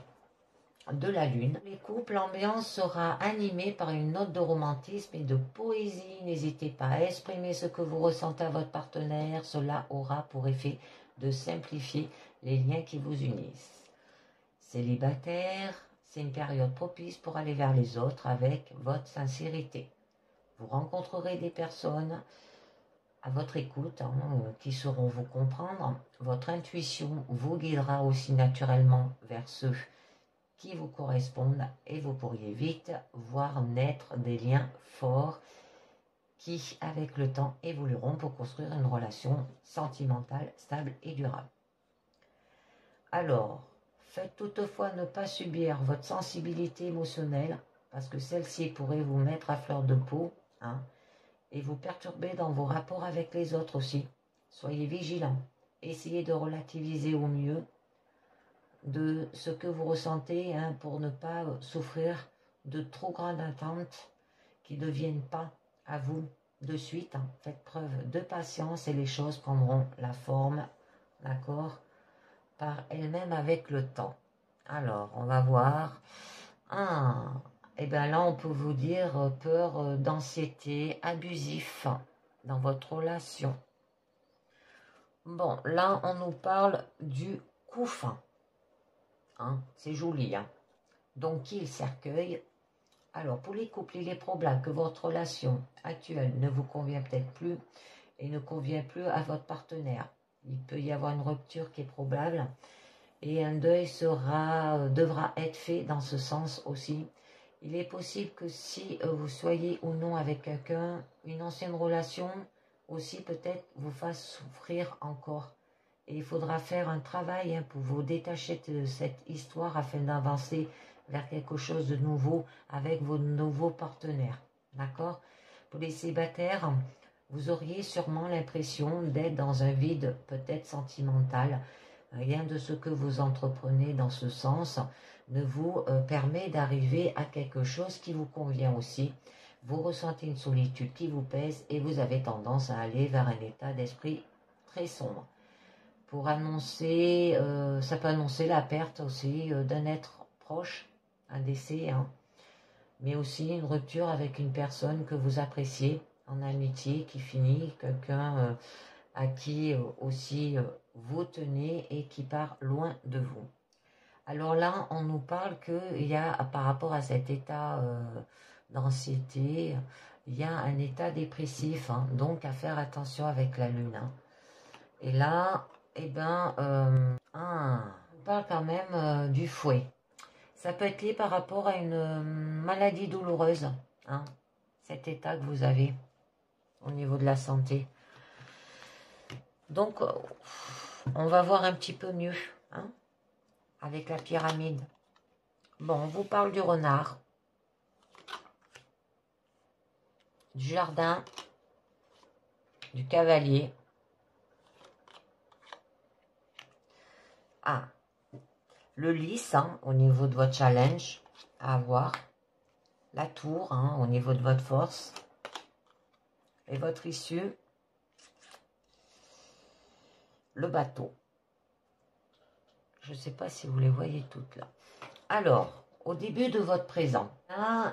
S1: de la lune. Les couples, l'ambiance sera animée par une note de romantisme et de poésie. N'hésitez pas à exprimer ce que vous ressentez à votre partenaire. Cela aura pour effet de simplifier les liens qui vous unissent. Célibataire, c'est une période propice pour aller vers les autres avec votre sincérité. Vous rencontrerez des personnes à votre écoute qui sauront vous comprendre. Votre intuition vous guidera aussi naturellement vers ceux qui vous correspondent et vous pourriez vite voir naître des liens forts qui, avec le temps, évolueront pour construire une relation sentimentale, stable et durable. Alors, faites toutefois ne pas subir votre sensibilité émotionnelle parce que celle-ci pourrait vous mettre à fleur de peau et vous perturber dans vos rapports avec les autres aussi. Soyez vigilants. Essayez de relativiser au mieux de ce que vous ressentez pour ne pas souffrir de trop grandes attentes qui ne viennent pas à vous de suite. Faites preuve de patience et les choses prendront la forme, d'accord, par elles-mêmes avec le temps. Alors, on va voir. Et bien là, on peut vous dire peur d'anxiété, abusif dans votre relation. Bon, là, on nous parle du couffin. C'est joli. Donc, il cercueil. Alors, pour les couples, il est probable que votre relation actuelle ne vous convient peut-être plus et ne convient plus à votre partenaire. Il peut y avoir une rupture qui est probable et un deuil devra être fait dans ce sens aussi. Il est possible que si vous soyez ou non avec quelqu'un, une ancienne relation aussi peut-être vous fasse souffrir encore. Et il faudra faire un travail pour vous détacher de cette histoire afin d'avancer vers quelque chose de nouveau avec vos nouveaux partenaires. D'accord? Pour les célibataires, vous auriez sûrement l'impression d'être dans un vide peut-être sentimental. Rien de ce que vous entreprenez dans ce sens ne vous permet d'arriver à quelque chose qui vous convient aussi. Vous ressentez une solitude qui vous pèse et vous avez tendance à aller vers un état d'esprit très sombre. Pour annoncer, ça peut annoncer la perte aussi d'un être proche, un décès, mais aussi une rupture avec une personne que vous appréciez en amitié qui finit, quelqu'un à qui aussi vous tenez et qui part loin de vous. Alors là, on nous parle qu'il y a, par rapport à cet état d'anxiété, il y a un état dépressif, hein, donc à faire attention avec la lune. Hein. Et là, eh ben, on parle quand même du fouet. Ça peut être lié par rapport à une maladie douloureuse, hein, cet état que vous avez au niveau de la santé. Donc, on va voir un petit peu mieux, hein, avec la pyramide. Bon, on vous parle du renard, du jardin, du cavalier. Ah, le lys, hein, au niveau de votre challenge à avoir. La tour, hein, au niveau de votre force. Et votre issue, le bateau. Je ne sais pas si vous les voyez toutes là. Alors, au début de votre présent,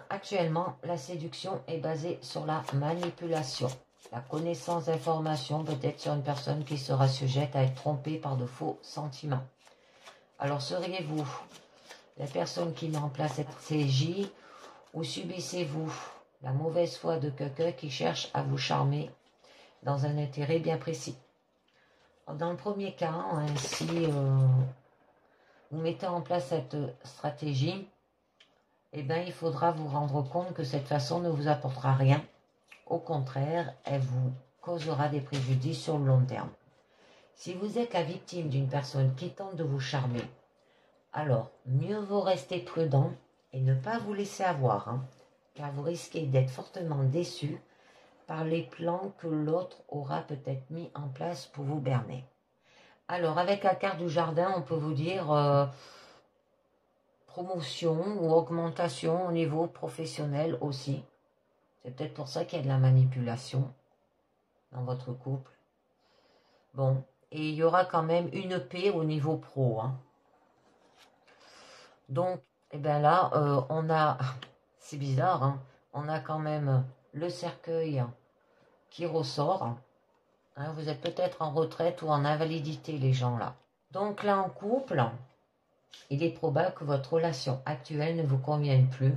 S1: actuellement, la séduction est basée sur la manipulation. La connaissance d'informations peut être sur une personne qui sera sujette à être trompée par de faux sentiments. Alors, seriez-vous la personne qui met en place cette stratégie ou subissez-vous la mauvaise foi de quelqu'un qui cherche à vous charmer dans un intérêt bien précis? Dans le premier cas, hein, si vous mettez en place cette stratégie, eh bien, il faudra vous rendre compte que cette façon ne vous apportera rien. Au contraire, elle vous causera des préjudices sur le long terme. Si vous êtes la victime d'une personne qui tente de vous charmer, alors mieux vaut rester prudent et ne pas vous laisser avoir, hein, car vous risquez d'être fortement déçu par les plans que l'autre aura peut-être mis en place pour vous berner. Alors, avec la carte du jardin, on peut vous dire promotion ou augmentation au niveau professionnel aussi. C'est peut-être pour ça qu'il y a de la manipulation dans votre couple. Bon, et il y aura quand même une paix au niveau pro. Hein. Donc, eh bien là, on a, c'est bizarre, hein, on a quand même le cercueil qui ressort. Hein, vous êtes peut-être en retraite ou en invalidité, les gens là. Donc là, en couple, il est probable que votre relation actuelle ne vous convienne plus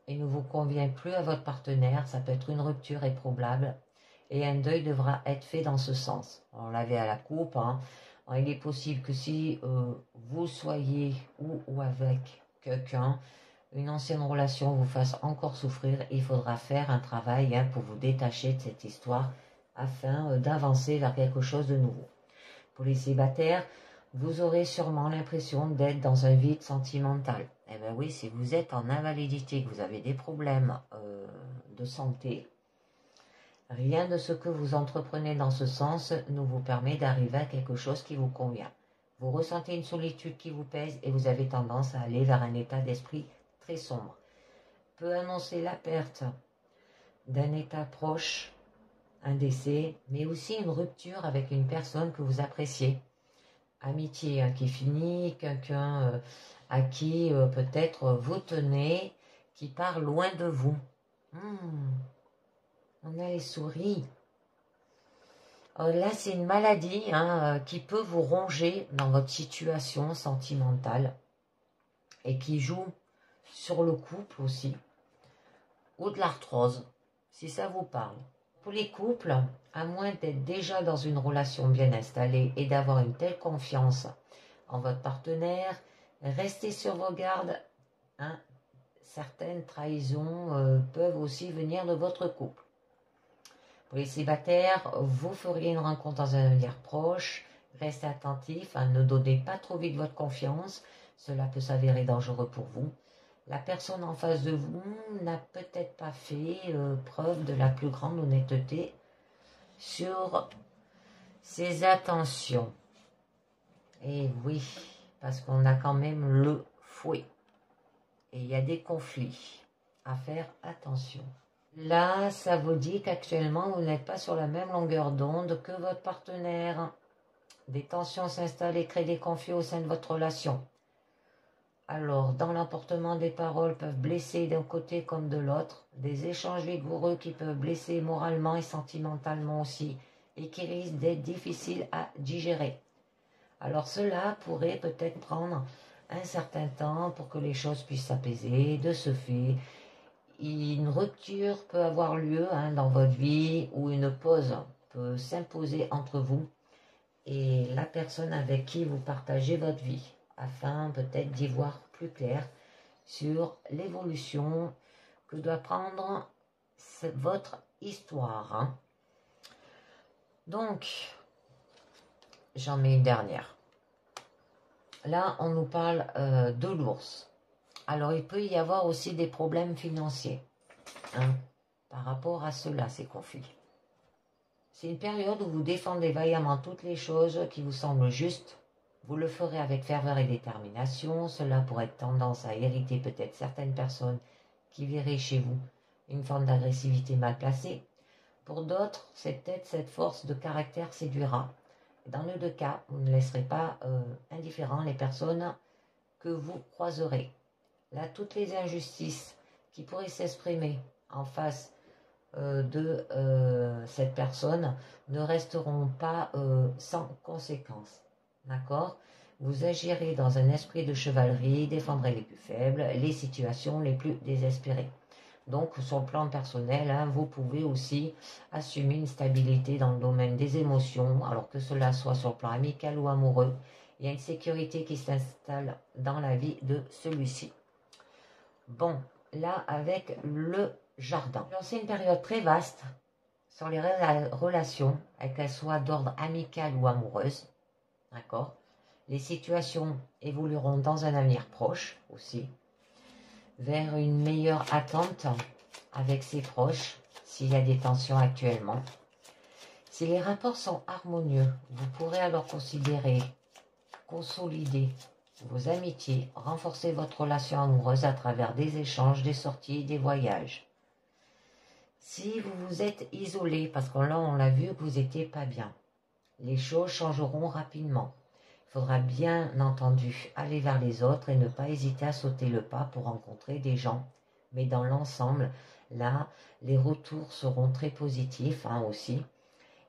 S1: et ne vous convient plus à votre partenaire. Ça peut être une rupture est probable et un deuil devra être fait dans ce sens. On l'avait à la coupe. Hein. Il est possible que si vous soyez ou avec quelqu'un, une ancienne relation vous fasse encore souffrir, il faudra faire un travail pour vous détacher de cette histoire afin d'avancer vers quelque chose de nouveau. Pour les célibataires, vous aurez sûrement l'impression d'être dans un vide sentimental. Eh bien oui, si vous êtes en invalidité, que vous avez des problèmes de santé, rien de ce que vous entreprenez dans ce sens ne vous permet d'arriver à quelque chose qui vous convient. Vous ressentez une solitude qui vous pèse et vous avez tendance à aller vers un état d'esprit très sombre. Peut annoncer la perte d'un état proche, un décès, mais aussi une rupture avec une personne que vous appréciez. Amitié qui finit, quelqu'un à qui peut-être vous tenez, qui part loin de vous. On a les souris. Là, c'est une maladie qui peut vous ronger dans votre situation sentimentale et qui joue sur le couple aussi, ou de l'arthrose, si ça vous parle. Pour les couples, à moins d'être déjà dans une relation bien installée et d'avoir une telle confiance en votre partenaire, restez sur vos gardes. Hein. Certaines trahisons peuvent aussi venir de votre couple. Pour les célibataires, vous feriez une rencontre dans un avenir proche. Restez attentif, ne donnez pas trop vite votre confiance. Cela peut s'avérer dangereux pour vous. La personne en face de vous n'a peut-être pas fait preuve de la plus grande honnêteté sur ses attentions. Et oui, parce qu'on a quand même le fouet. Et il y a des conflits. À faire attention. Là, ça vous dit qu'actuellement, vous n'êtes pas sur la même longueur d'onde que votre partenaire. Des tensions s'installent et créent des conflits au sein de votre relation. Alors, dans l'emportement des paroles peuvent blesser d'un côté comme de l'autre, des échanges vigoureux qui peuvent blesser moralement et sentimentalement aussi, et qui risquent d'être difficiles à digérer. Alors cela pourrait peut-être prendre un certain temps pour que les choses puissent s'apaiser. De ce fait, une rupture peut avoir lieu dans votre vie ou une pause peut s'imposer entre vous et la personne avec qui vous partagez votre vie, afin peut-être d'y voir plus clair sur l'évolution que doit prendre votre histoire. Donc, j'en mets une dernière. Là, on nous parle de l'ours. Alors, il peut y avoir aussi des problèmes financiers par rapport à cela, ces conflits. C'est une période où vous défendez vaillamment toutes les choses qui vous semblent justes. Vous le ferez avec ferveur et détermination. Cela pourrait être tendance à irriter peut-être certaines personnes qui verraient chez vous une forme d'agressivité mal placée. Pour d'autres, c'est peut-être cette force de caractère séduira. Dans les deux cas, vous ne laisserez pas indifférents les personnes que vous croiserez. Là, toutes les injustices qui pourraient s'exprimer en face de cette personne ne resteront pas sans conséquence. D'accord? Vous agirez dans un esprit de chevalerie, défendrez les plus faibles, les situations les plus désespérées. Donc, sur le plan personnel, vous pouvez aussi assumer une stabilité dans le domaine des émotions, alors que cela soit sur le plan amical ou amoureux. Il y a une sécurité qui s'installe dans la vie de celui-ci. Bon, là, avec le jardin. C'est une période très vaste sur les relations, qu'elles soient d'ordre amical ou amoureuse. D'accord? Les situations évolueront dans un avenir proche aussi, vers une meilleure attente avec ses proches, s'il y a des tensions actuellement. Si les rapports sont harmonieux, vous pourrez alors considérer, consolider vos amitiés, renforcer votre relation amoureuse à travers des échanges, des sorties, des voyages. Si vous vous êtes isolé, parce que là on l'a vu que vous n'étiez pas bien, les choses changeront rapidement. Il faudra bien entendu aller vers les autres et ne pas hésiter à sauter le pas pour rencontrer des gens. Mais dans l'ensemble, là, les retours seront très positifs aussi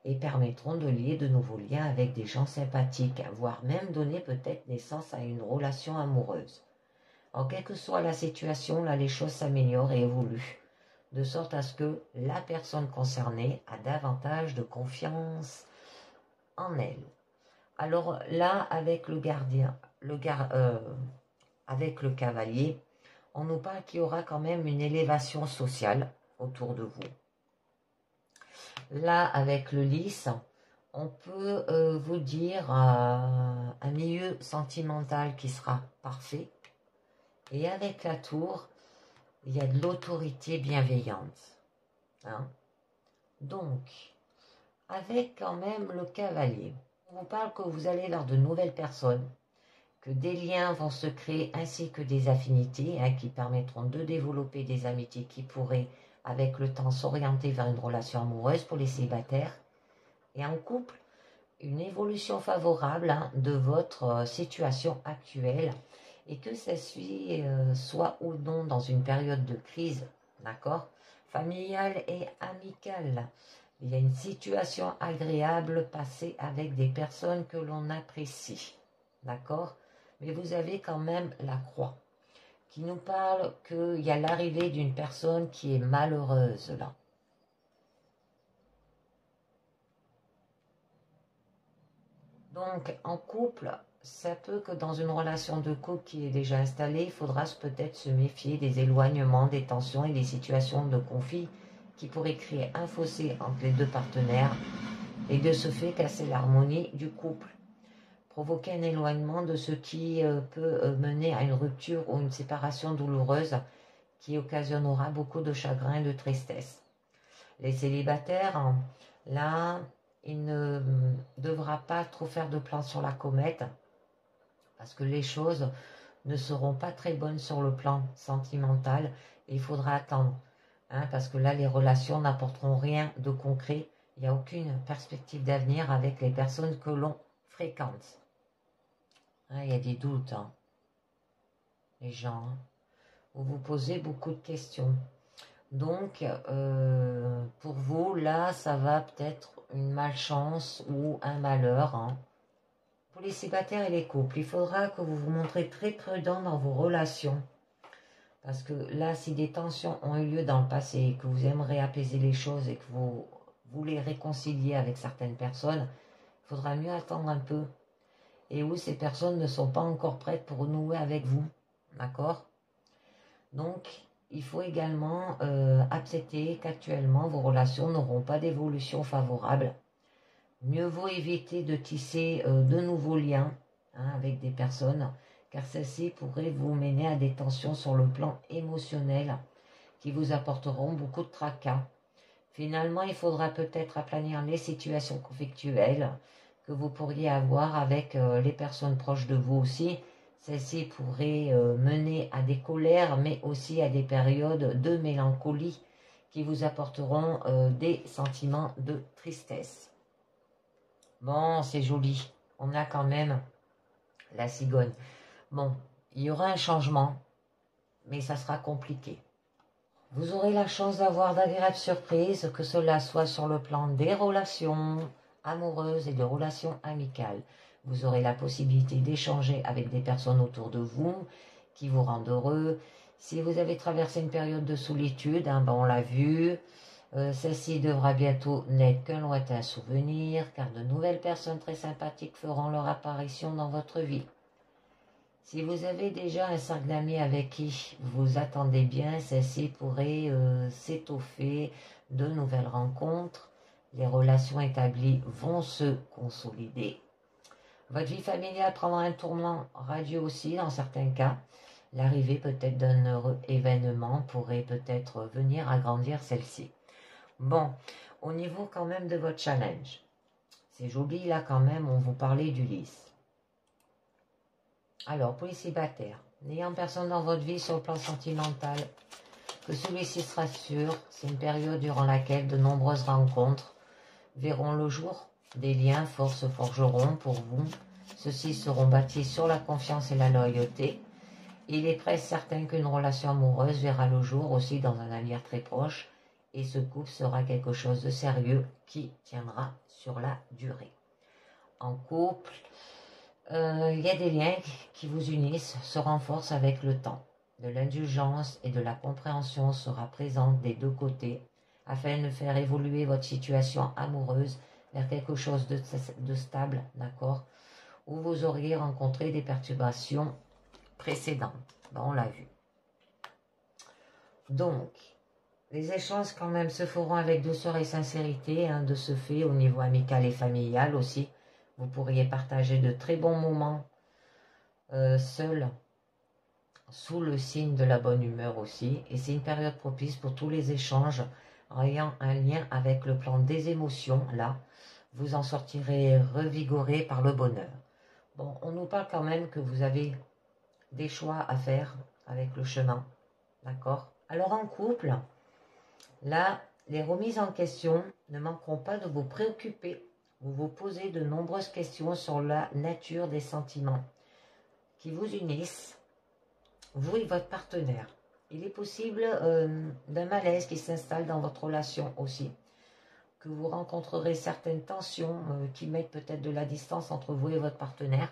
S1: et permettront de lier de nouveaux liens avec des gens sympathiques, voire même donner peut-être naissance à une relation amoureuse. Alors, quelle que soit la situation, là, les choses s'améliorent et évoluent, de sorte à ce que la personne concernée a davantage de confiance en elle. Alors là, avec le gardien, avec le cavalier, on nous parle qu'il y aura quand même une élévation sociale autour de vous. Là, avec le lys, on peut vous dire un milieu sentimental qui sera parfait. Et avec la tour, il y a de l'autorité bienveillante. Donc, avec quand même le cavalier, on vous parle que vous allez vers de nouvelles personnes, que des liens vont se créer ainsi que des affinités qui permettront de développer des amitiés qui pourraient, avec le temps, s'orienter vers une relation amoureuse pour les célibataires. Et en couple, une évolution favorable de votre situation actuelle et que celle-ci soit ou non dans une période de crise, d'accord, familiale et amicale. Il y a une situation agréable passée avec des personnes que l'on apprécie. D'accord? Mais vous avez quand même la croix qui nous parle qu'il y a l'arrivée d'une personne qui est malheureuse là. Donc en couple, ça peut que dans une relation de couple qui est déjà installée, il faudra peut-être se méfier des éloignements, des tensions et des situations de conflit qui pourraient créer un fossé entre les deux partenaires et de ce fait casser l'harmonie du couple, provoquer un éloignement de ce qui peut mener à une rupture ou une séparation douloureuse qui occasionnera beaucoup de chagrin et de tristesse. Les célibataires, là, il ne devra pas trop faire de plans sur la comète parce que les choses ne seront pas très bonnes sur le plan sentimental et il faudra attendre. Parce que là, les relations n'apporteront rien de concret. Il n'y a aucune perspective d'avenir avec les personnes que l'on fréquente. Il y a des doutes, les gens. Vous vous posez beaucoup de questions. Donc, pour vous, là, ça va peut-être une malchance ou un malheur. Pour les célibataires et les couples, il faudra que vous vous montrez très prudent dans vos relations. Parce que là, si des tensions ont eu lieu dans le passé et que vous aimeriez apaiser les choses et que vous voulez réconcilier avec certaines personnes, il faudra mieux attendre un peu. Et où ces personnes ne sont pas encore prêtes pour renouer avec vous. D'accord? Donc, il faut également accepter qu'actuellement, vos relations n'auront pas d'évolution favorable. Mieux vaut éviter de tisser de nouveaux liens avec des personnes, car celles-ci pourraient vous mener à des tensions sur le plan émotionnel qui vous apporteront beaucoup de tracas. Finalement, il faudra peut-être aplanir les situations conflictuelles que vous pourriez avoir avec les personnes proches de vous aussi. Celles-ci pourraient mener à des colères, mais aussi à des périodes de mélancolie qui vous apporteront des sentiments de tristesse. Bon, c'est joli. On a quand même la cigogne. Bon, il y aura un changement, mais ça sera compliqué. Vous aurez la chance d'avoir d'agréables surprises, que cela soit sur le plan des relations amoureuses et de relations amicales. Vous aurez la possibilité d'échanger avec des personnes autour de vous qui vous rendent heureux. Si vous avez traversé une période de solitude, on l'a vu, celle-ci devra bientôt n'être qu'un lointain souvenir, car de nouvelles personnes très sympathiques feront leur apparition dans votre vie. Si vous avez déjà un cercle d'amis avec qui vous attendez bien, celle-ci pourrait s'étoffer, de nouvelles rencontres. Les relations établies vont se consolider. Votre vie familiale prendra un tournant radieux aussi dans certains cas. L'arrivée peut-être d'un heureux événement pourrait peut-être venir agrandir celle-ci. Bon, au niveau quand même de votre challenge, c'est joli là quand même, on vous parlait d'Ulysse. Alors, pour les célibataires, n'ayant personne dans votre vie sur le plan sentimental, que celui-ci se rassure, c'est une période durant laquelle de nombreuses rencontres verront le jour. Des liens forts se forgeront pour vous. Ceux-ci seront bâtis sur la confiance et la loyauté. Il est presque certain qu'une relation amoureuse verra le jour aussi dans un avenir très proche, et ce couple sera quelque chose de sérieux qui tiendra sur la durée. En couple, il y a des liens qui vous unissent, se renforcent avec le temps. De l'indulgence et de la compréhension sera présente des deux côtés afin de faire évoluer votre situation amoureuse vers quelque chose de stable, d'accord, où vous auriez rencontré des perturbations précédentes. On l'a vu. Donc, les échanges quand même se feront avec douceur et sincérité, de ce fait au niveau amical et familial aussi. Vous pourriez partager de très bons moments seul, sous le signe de la bonne humeur aussi. Et c'est une période propice pour tous les échanges ayant un lien avec le plan des émotions. Là, vous en sortirez revigoré par le bonheur. Bon, on nous parle quand même que vous avez des choix à faire avec le chemin. D'accord? Alors en couple, là, les remises en question ne manqueront pas de vous préoccuper. Vous vous posez de nombreuses questions sur la nature des sentiments qui vous unissent, vous et votre partenaire. Il est possible d'un malaise qui s'installe dans votre relation aussi, que vous rencontrerez certaines tensions qui mettent peut-être de la distance entre vous et votre partenaire.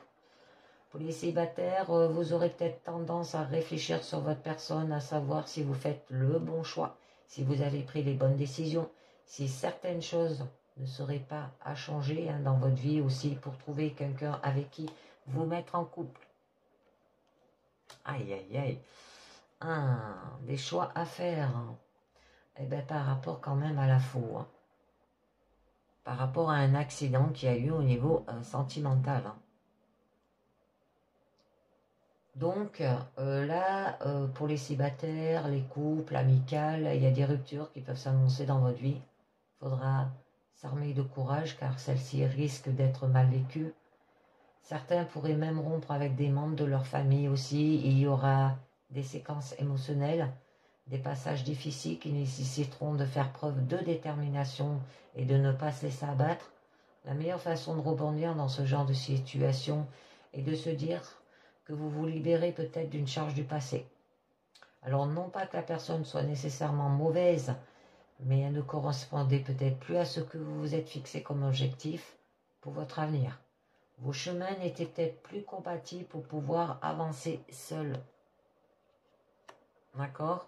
S1: Pour les célibataires, vous aurez peut-être tendance à réfléchir sur votre personne, à savoir si vous faites le bon choix, si vous avez pris les bonnes décisions, si certaines choses ne seraient pas à changer dans votre vie aussi pour trouver quelqu'un avec qui vous mettre en couple. Aïe, aïe, aïe. Des choix à faire. Eh bien, par rapport quand même à la faux. Par rapport à un accident qui a eu au niveau sentimental. Donc là, pour les célibataires, les couples, amicales, il y a des ruptures qui peuvent s'annoncer dans votre vie. Il faudra s'armer de courage car celle-ci risque d'être mal vécue. Certains pourraient même rompre avec des membres de leur famille aussi. Il y aura des séquences émotionnelles, des passages difficiles qui nécessiteront de faire preuve de détermination et de ne pas se laisser abattre. La meilleure façon de rebondir dans ce genre de situation est de se dire que vous vous libérez peut-être d'une charge du passé. Alors non pas que la personne soit nécessairement mauvaise, mais elle ne correspondait peut-être plus à ce que vous vous êtes fixé comme objectif pour votre avenir. Vos chemins n'étaient peut-être plus compatibles pour pouvoir avancer seul. D'accord?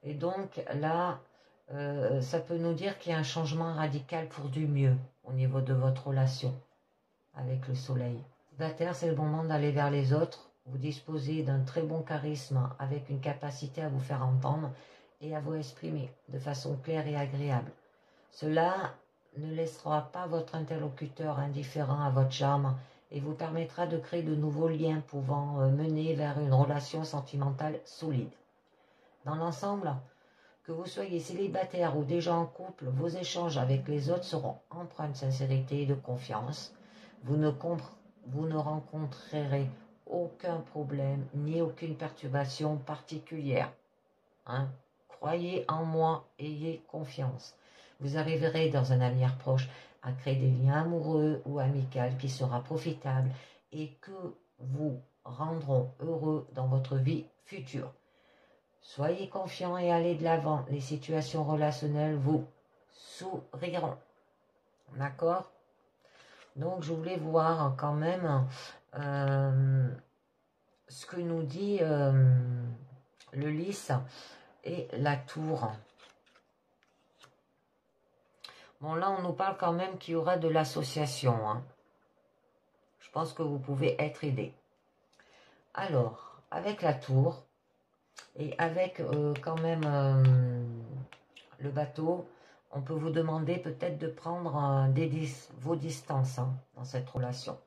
S1: Et donc là, ça peut nous dire qu'il y a un changement radical pour du mieux au niveau de votre relation avec le soleil. La Terre, c'est le moment d'aller vers les autres. Vous disposez d'un très bon charisme avec une capacité à vous faire entendre et à vous exprimer de façon claire et agréable. Cela ne laissera pas votre interlocuteur indifférent à votre charme et vous permettra de créer de nouveaux liens pouvant mener vers une relation sentimentale solide. Dans l'ensemble, que vous soyez célibataire ou déjà en couple, vos échanges avec les autres seront empreints de sincérité et de confiance. Vous ne rencontrerez aucun problème ni aucune perturbation particulière. Hein? Croyez en moi, ayez confiance. Vous arriverez dans un avenir proche à créer des liens amoureux ou amicaux qui sera profitable et que vous rendront heureux dans votre vie future. Soyez confiants et allez de l'avant. Les situations relationnelles vous souriront. D'accord? Donc, je voulais voir quand même ce que nous dit le lys et la tour. Bon, là, on nous parle quand même qu'il y aura de l'association. Hein. Je pense que vous pouvez être aidé. Alors, avec la tour et avec quand même le bateau, on peut vous demander peut-être de prendre vos distances dans cette relation.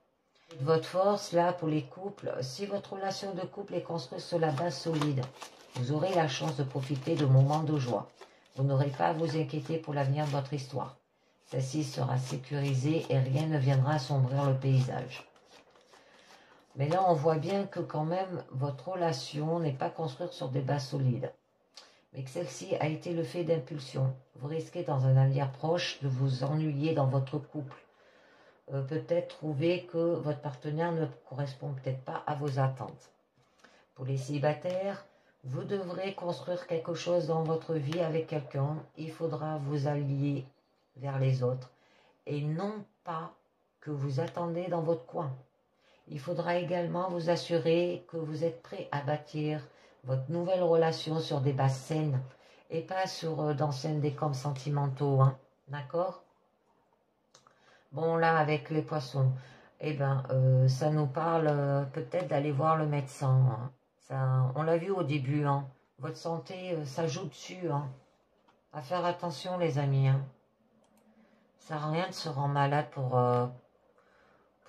S1: Votre force, là, pour les couples, si votre relation de couple est construite sur la base solide, vous aurez la chance de profiter de moments de joie. Vous n'aurez pas à vous inquiéter pour l'avenir de votre histoire. Celle-ci sera sécurisée et rien ne viendra assombrir le paysage. Mais là, on voit bien que quand même, votre relation n'est pas construite sur des bases solides. Mais que celle-ci a été le fait d'impulsion. Vous risquez dans un avenir proche de vous ennuyer dans votre couple. Peut-être trouver que votre partenaire ne correspond peut-être pas à vos attentes. Pour les célibataires, vous devrez construire quelque chose dans votre vie avec quelqu'un. Il faudra vous allier vers les autres et non pas que vous attendez dans votre coin. Il faudra également vous assurer que vous êtes prêt à bâtir votre nouvelle relation sur des bases saines et pas sur d'anciennes décombres sentimentaux. Hein. D'accord? Bon, là, avec les poissons, eh ben, ça nous parle peut-être d'aller voir le médecin. Hein. Ça, on l'a vu au début. Hein. Votre santé, ça joue dessus. Hein. À faire attention, les amis. Hein. Ça sert à rien de se rendre malade pour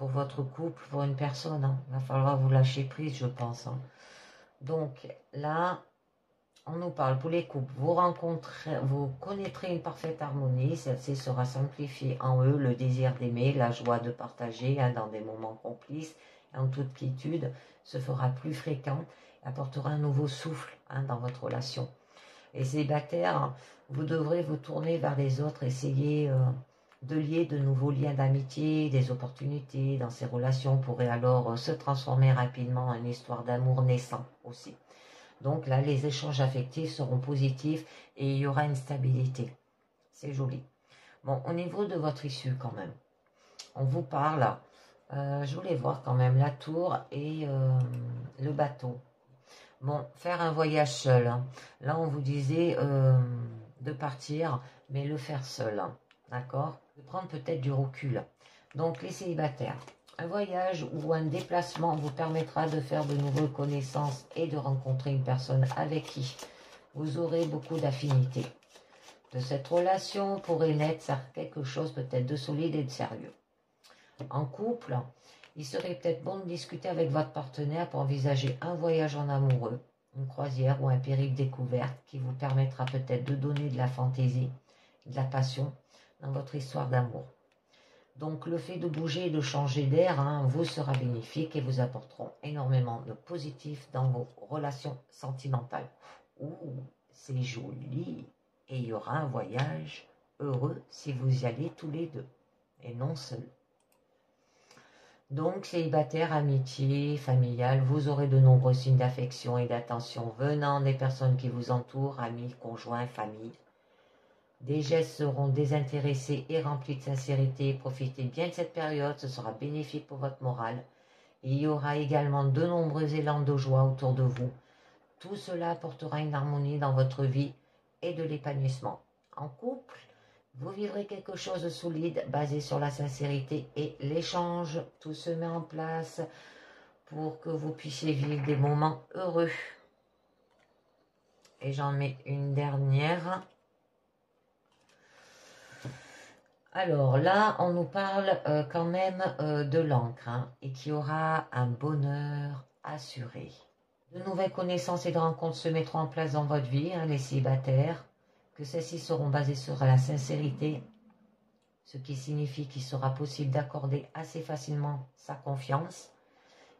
S1: votre couple, pour une personne. Hein. Il va falloir vous lâcher prise, je pense. Hein. Donc, là, on nous parle pour les couples. Vous connaîtrez une parfaite harmonie. Celle-ci sera simplifiée en eux, le désir d'aimer, la joie de partager hein, dans des moments complices, en toute quiétude, se fera plus fréquent, apportera un nouveau souffle hein, dans votre relation. Les célibataires, vous devrez vous tourner vers les autres, essayer de lier de nouveaux liens d'amitié, des opportunités dans ces relations pourraient alors se transformer rapidement en une histoire d'amour naissant aussi. Donc là, les échanges affectifs seront positifs et il y aura une stabilité. C'est joli. Bon, au niveau de votre issue quand même, on vous parle, je voulais voir quand même la tour et le bateau. Bon, faire un voyage seul. Hein. Là, on vous disait de partir, mais le faire seul. Hein. D'accord? De prendre peut-être du recul. Donc, les célibataires. Un voyage ou un déplacement vous permettra de faire de nouvelles connaissances et de rencontrer une personne avec qui vous aurez beaucoup d'affinités. De cette relation pourrait naître quelque chose peut-être de solide et de sérieux. En couple, il serait peut-être bon de discuter avec votre partenaire pour envisager un voyage en amoureux, une croisière ou un périple découverte qui vous permettra peut-être de donner de la fantaisie, de la passion dans votre histoire d'amour. Donc le fait de bouger et de changer d'air hein, vous sera bénéfique et vous apporteront énormément de positif dans vos relations sentimentales. Ouh, c'est joli. Et il y aura un voyage heureux si vous y allez tous les deux et non seul. Donc célibataire, amitié, familiale, vous aurez de nombreux signes d'affection et d'attention venant des personnes qui vous entourent, amis, conjoints, famille. Des gestes seront désintéressés et remplis de sincérité. Profitez bien de cette période, ce sera bénéfique pour votre morale. Il y aura également de nombreux élans de joie autour de vous. Tout cela apportera une harmonie dans votre vie et de l'épanouissement. En couple, vous vivrez quelque chose de solide basé sur la sincérité et l'échange. Tout se met en place pour que vous puissiez vivre des moments heureux. Et j'en mets une dernière. Alors là, on nous parle quand même de l'encre et qui aura un bonheur assuré. De nouvelles connaissances et de rencontres se mettront en place dans votre vie, les célibataires, que celles-ci seront basées sur la sincérité, ce qui signifie qu'il sera possible d'accorder assez facilement sa confiance.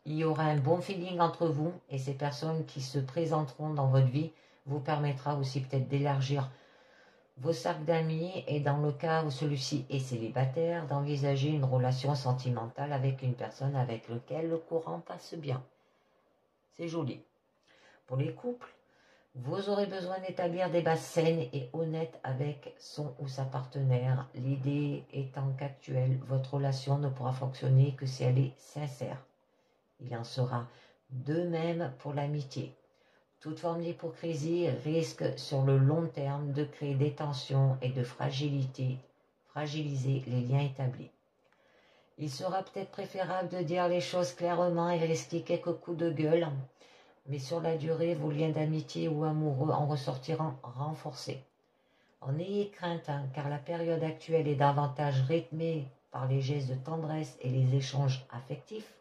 S1: Il y aura un bon feeling entre vous et ces personnes qui se présenteront dans votre vie vous permettra aussi peut-être d'élargir vos cercles d'amis et dans le cas où celui-ci est célibataire, d'envisager une relation sentimentale avec une personne avec laquelle le courant passe bien. C'est joli. Pour les couples, vous aurez besoin d'établir des bases saines et honnêtes avec son ou sa partenaire. L'idée étant qu'actuelle, votre relation ne pourra fonctionner que si elle est sincère. Il en sera de même pour l'amitié. Toute forme d'hypocrisie risque sur le long terme de créer des tensions et de fragiliser les liens établis. Il sera peut-être préférable de dire les choses clairement et risquer quelques coups de gueule, mais sur la durée, vos liens d'amitié ou amoureux en ressortiront renforcés. En ayez crainte, car la période actuelle est davantage rythmée par les gestes de tendresse et les échanges affectifs.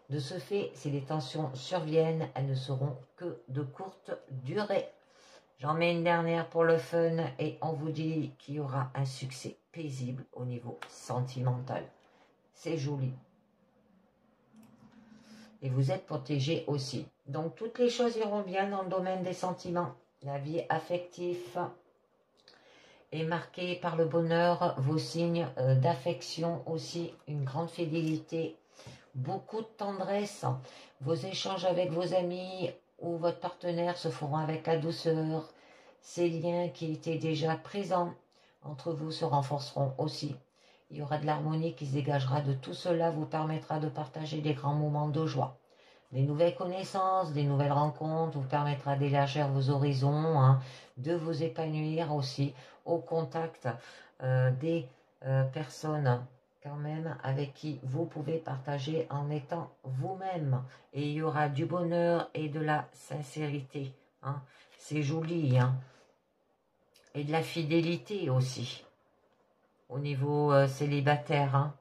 S1: De ce fait, si les tensions surviennent, elles ne seront que de courte durée. J'en mets une dernière pour le fun et on vous dit qu'il y aura un succès paisible au niveau sentimental. C'est joli. Et vous êtes protégé aussi. Donc toutes les choses iront bien dans le domaine des sentiments. La vie affective est marquée par le bonheur, vos signes d'affection aussi, une grande fidélité, beaucoup de tendresse. Vos échanges avec vos amis ou votre partenaire se feront avec la douceur. Ces liens qui étaient déjà présents entre vous se renforceront aussi. Il y aura de l'harmonie qui se dégagera de tout cela, vous permettra de partager des grands moments de joie. Des nouvelles connaissances, des nouvelles rencontres vous permettra d'élargir vos horizons, de vous épanouir aussi au contact des personnes quand même avec qui vous pouvez partager en étant vous-même. Et il y aura du bonheur et de la sincérité. C'est joli. Et de la fidélité aussi. Au niveau célibataire.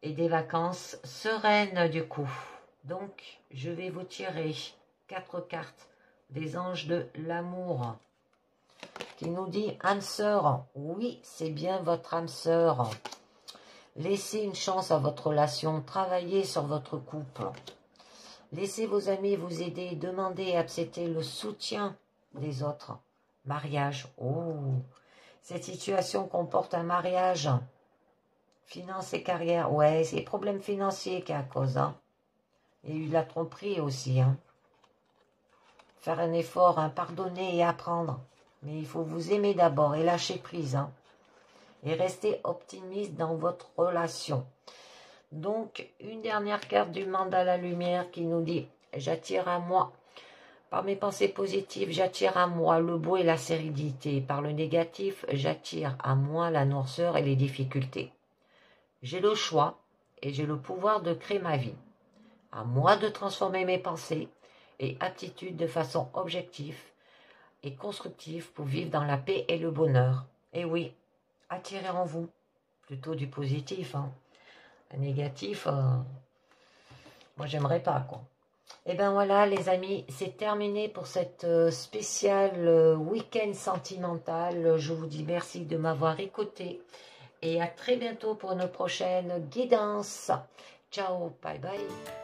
S1: Et des vacances sereines du coup. Donc, je vais vous tirer 4 cartes des anges de l'amour qui nous dit âme sœur. Oui, c'est bien votre âme sœur. Laissez une chance à votre relation. Travaillez sur votre couple. Laissez vos amis vous aider. Demandez et acceptez le soutien des autres. Mariage. Oh, cette situation comporte un mariage. Finances et carrière. Ouais, c'est les problèmes financiers qui est à cause. Il y a eu de la tromperie aussi. Faire un effort, pardonner et apprendre. Mais il faut vous aimer d'abord et lâcher prise. Et rester optimiste dans votre relation. Donc, une dernière carte du mandala à la lumière qui nous dit « J'attire à moi ». Par mes pensées positives, j'attire à moi le beau et la sérénité. Par le négatif, j'attire à moi la noirceur et les difficultés. J'ai le choix et j'ai le pouvoir de créer ma vie. À moi de transformer mes pensées et attitudes de façon objective et constructive pour vivre dans la paix et le bonheur. Et oui, attirez en vous plutôt du positif. Un négatif, moi j'aimerais pas quoi. Et ben voilà les amis, c'est terminé pour cette spéciale week-end sentimental. Je vous dis merci de m'avoir écouté et à très bientôt pour une prochaine guidance. Ciao, bye bye.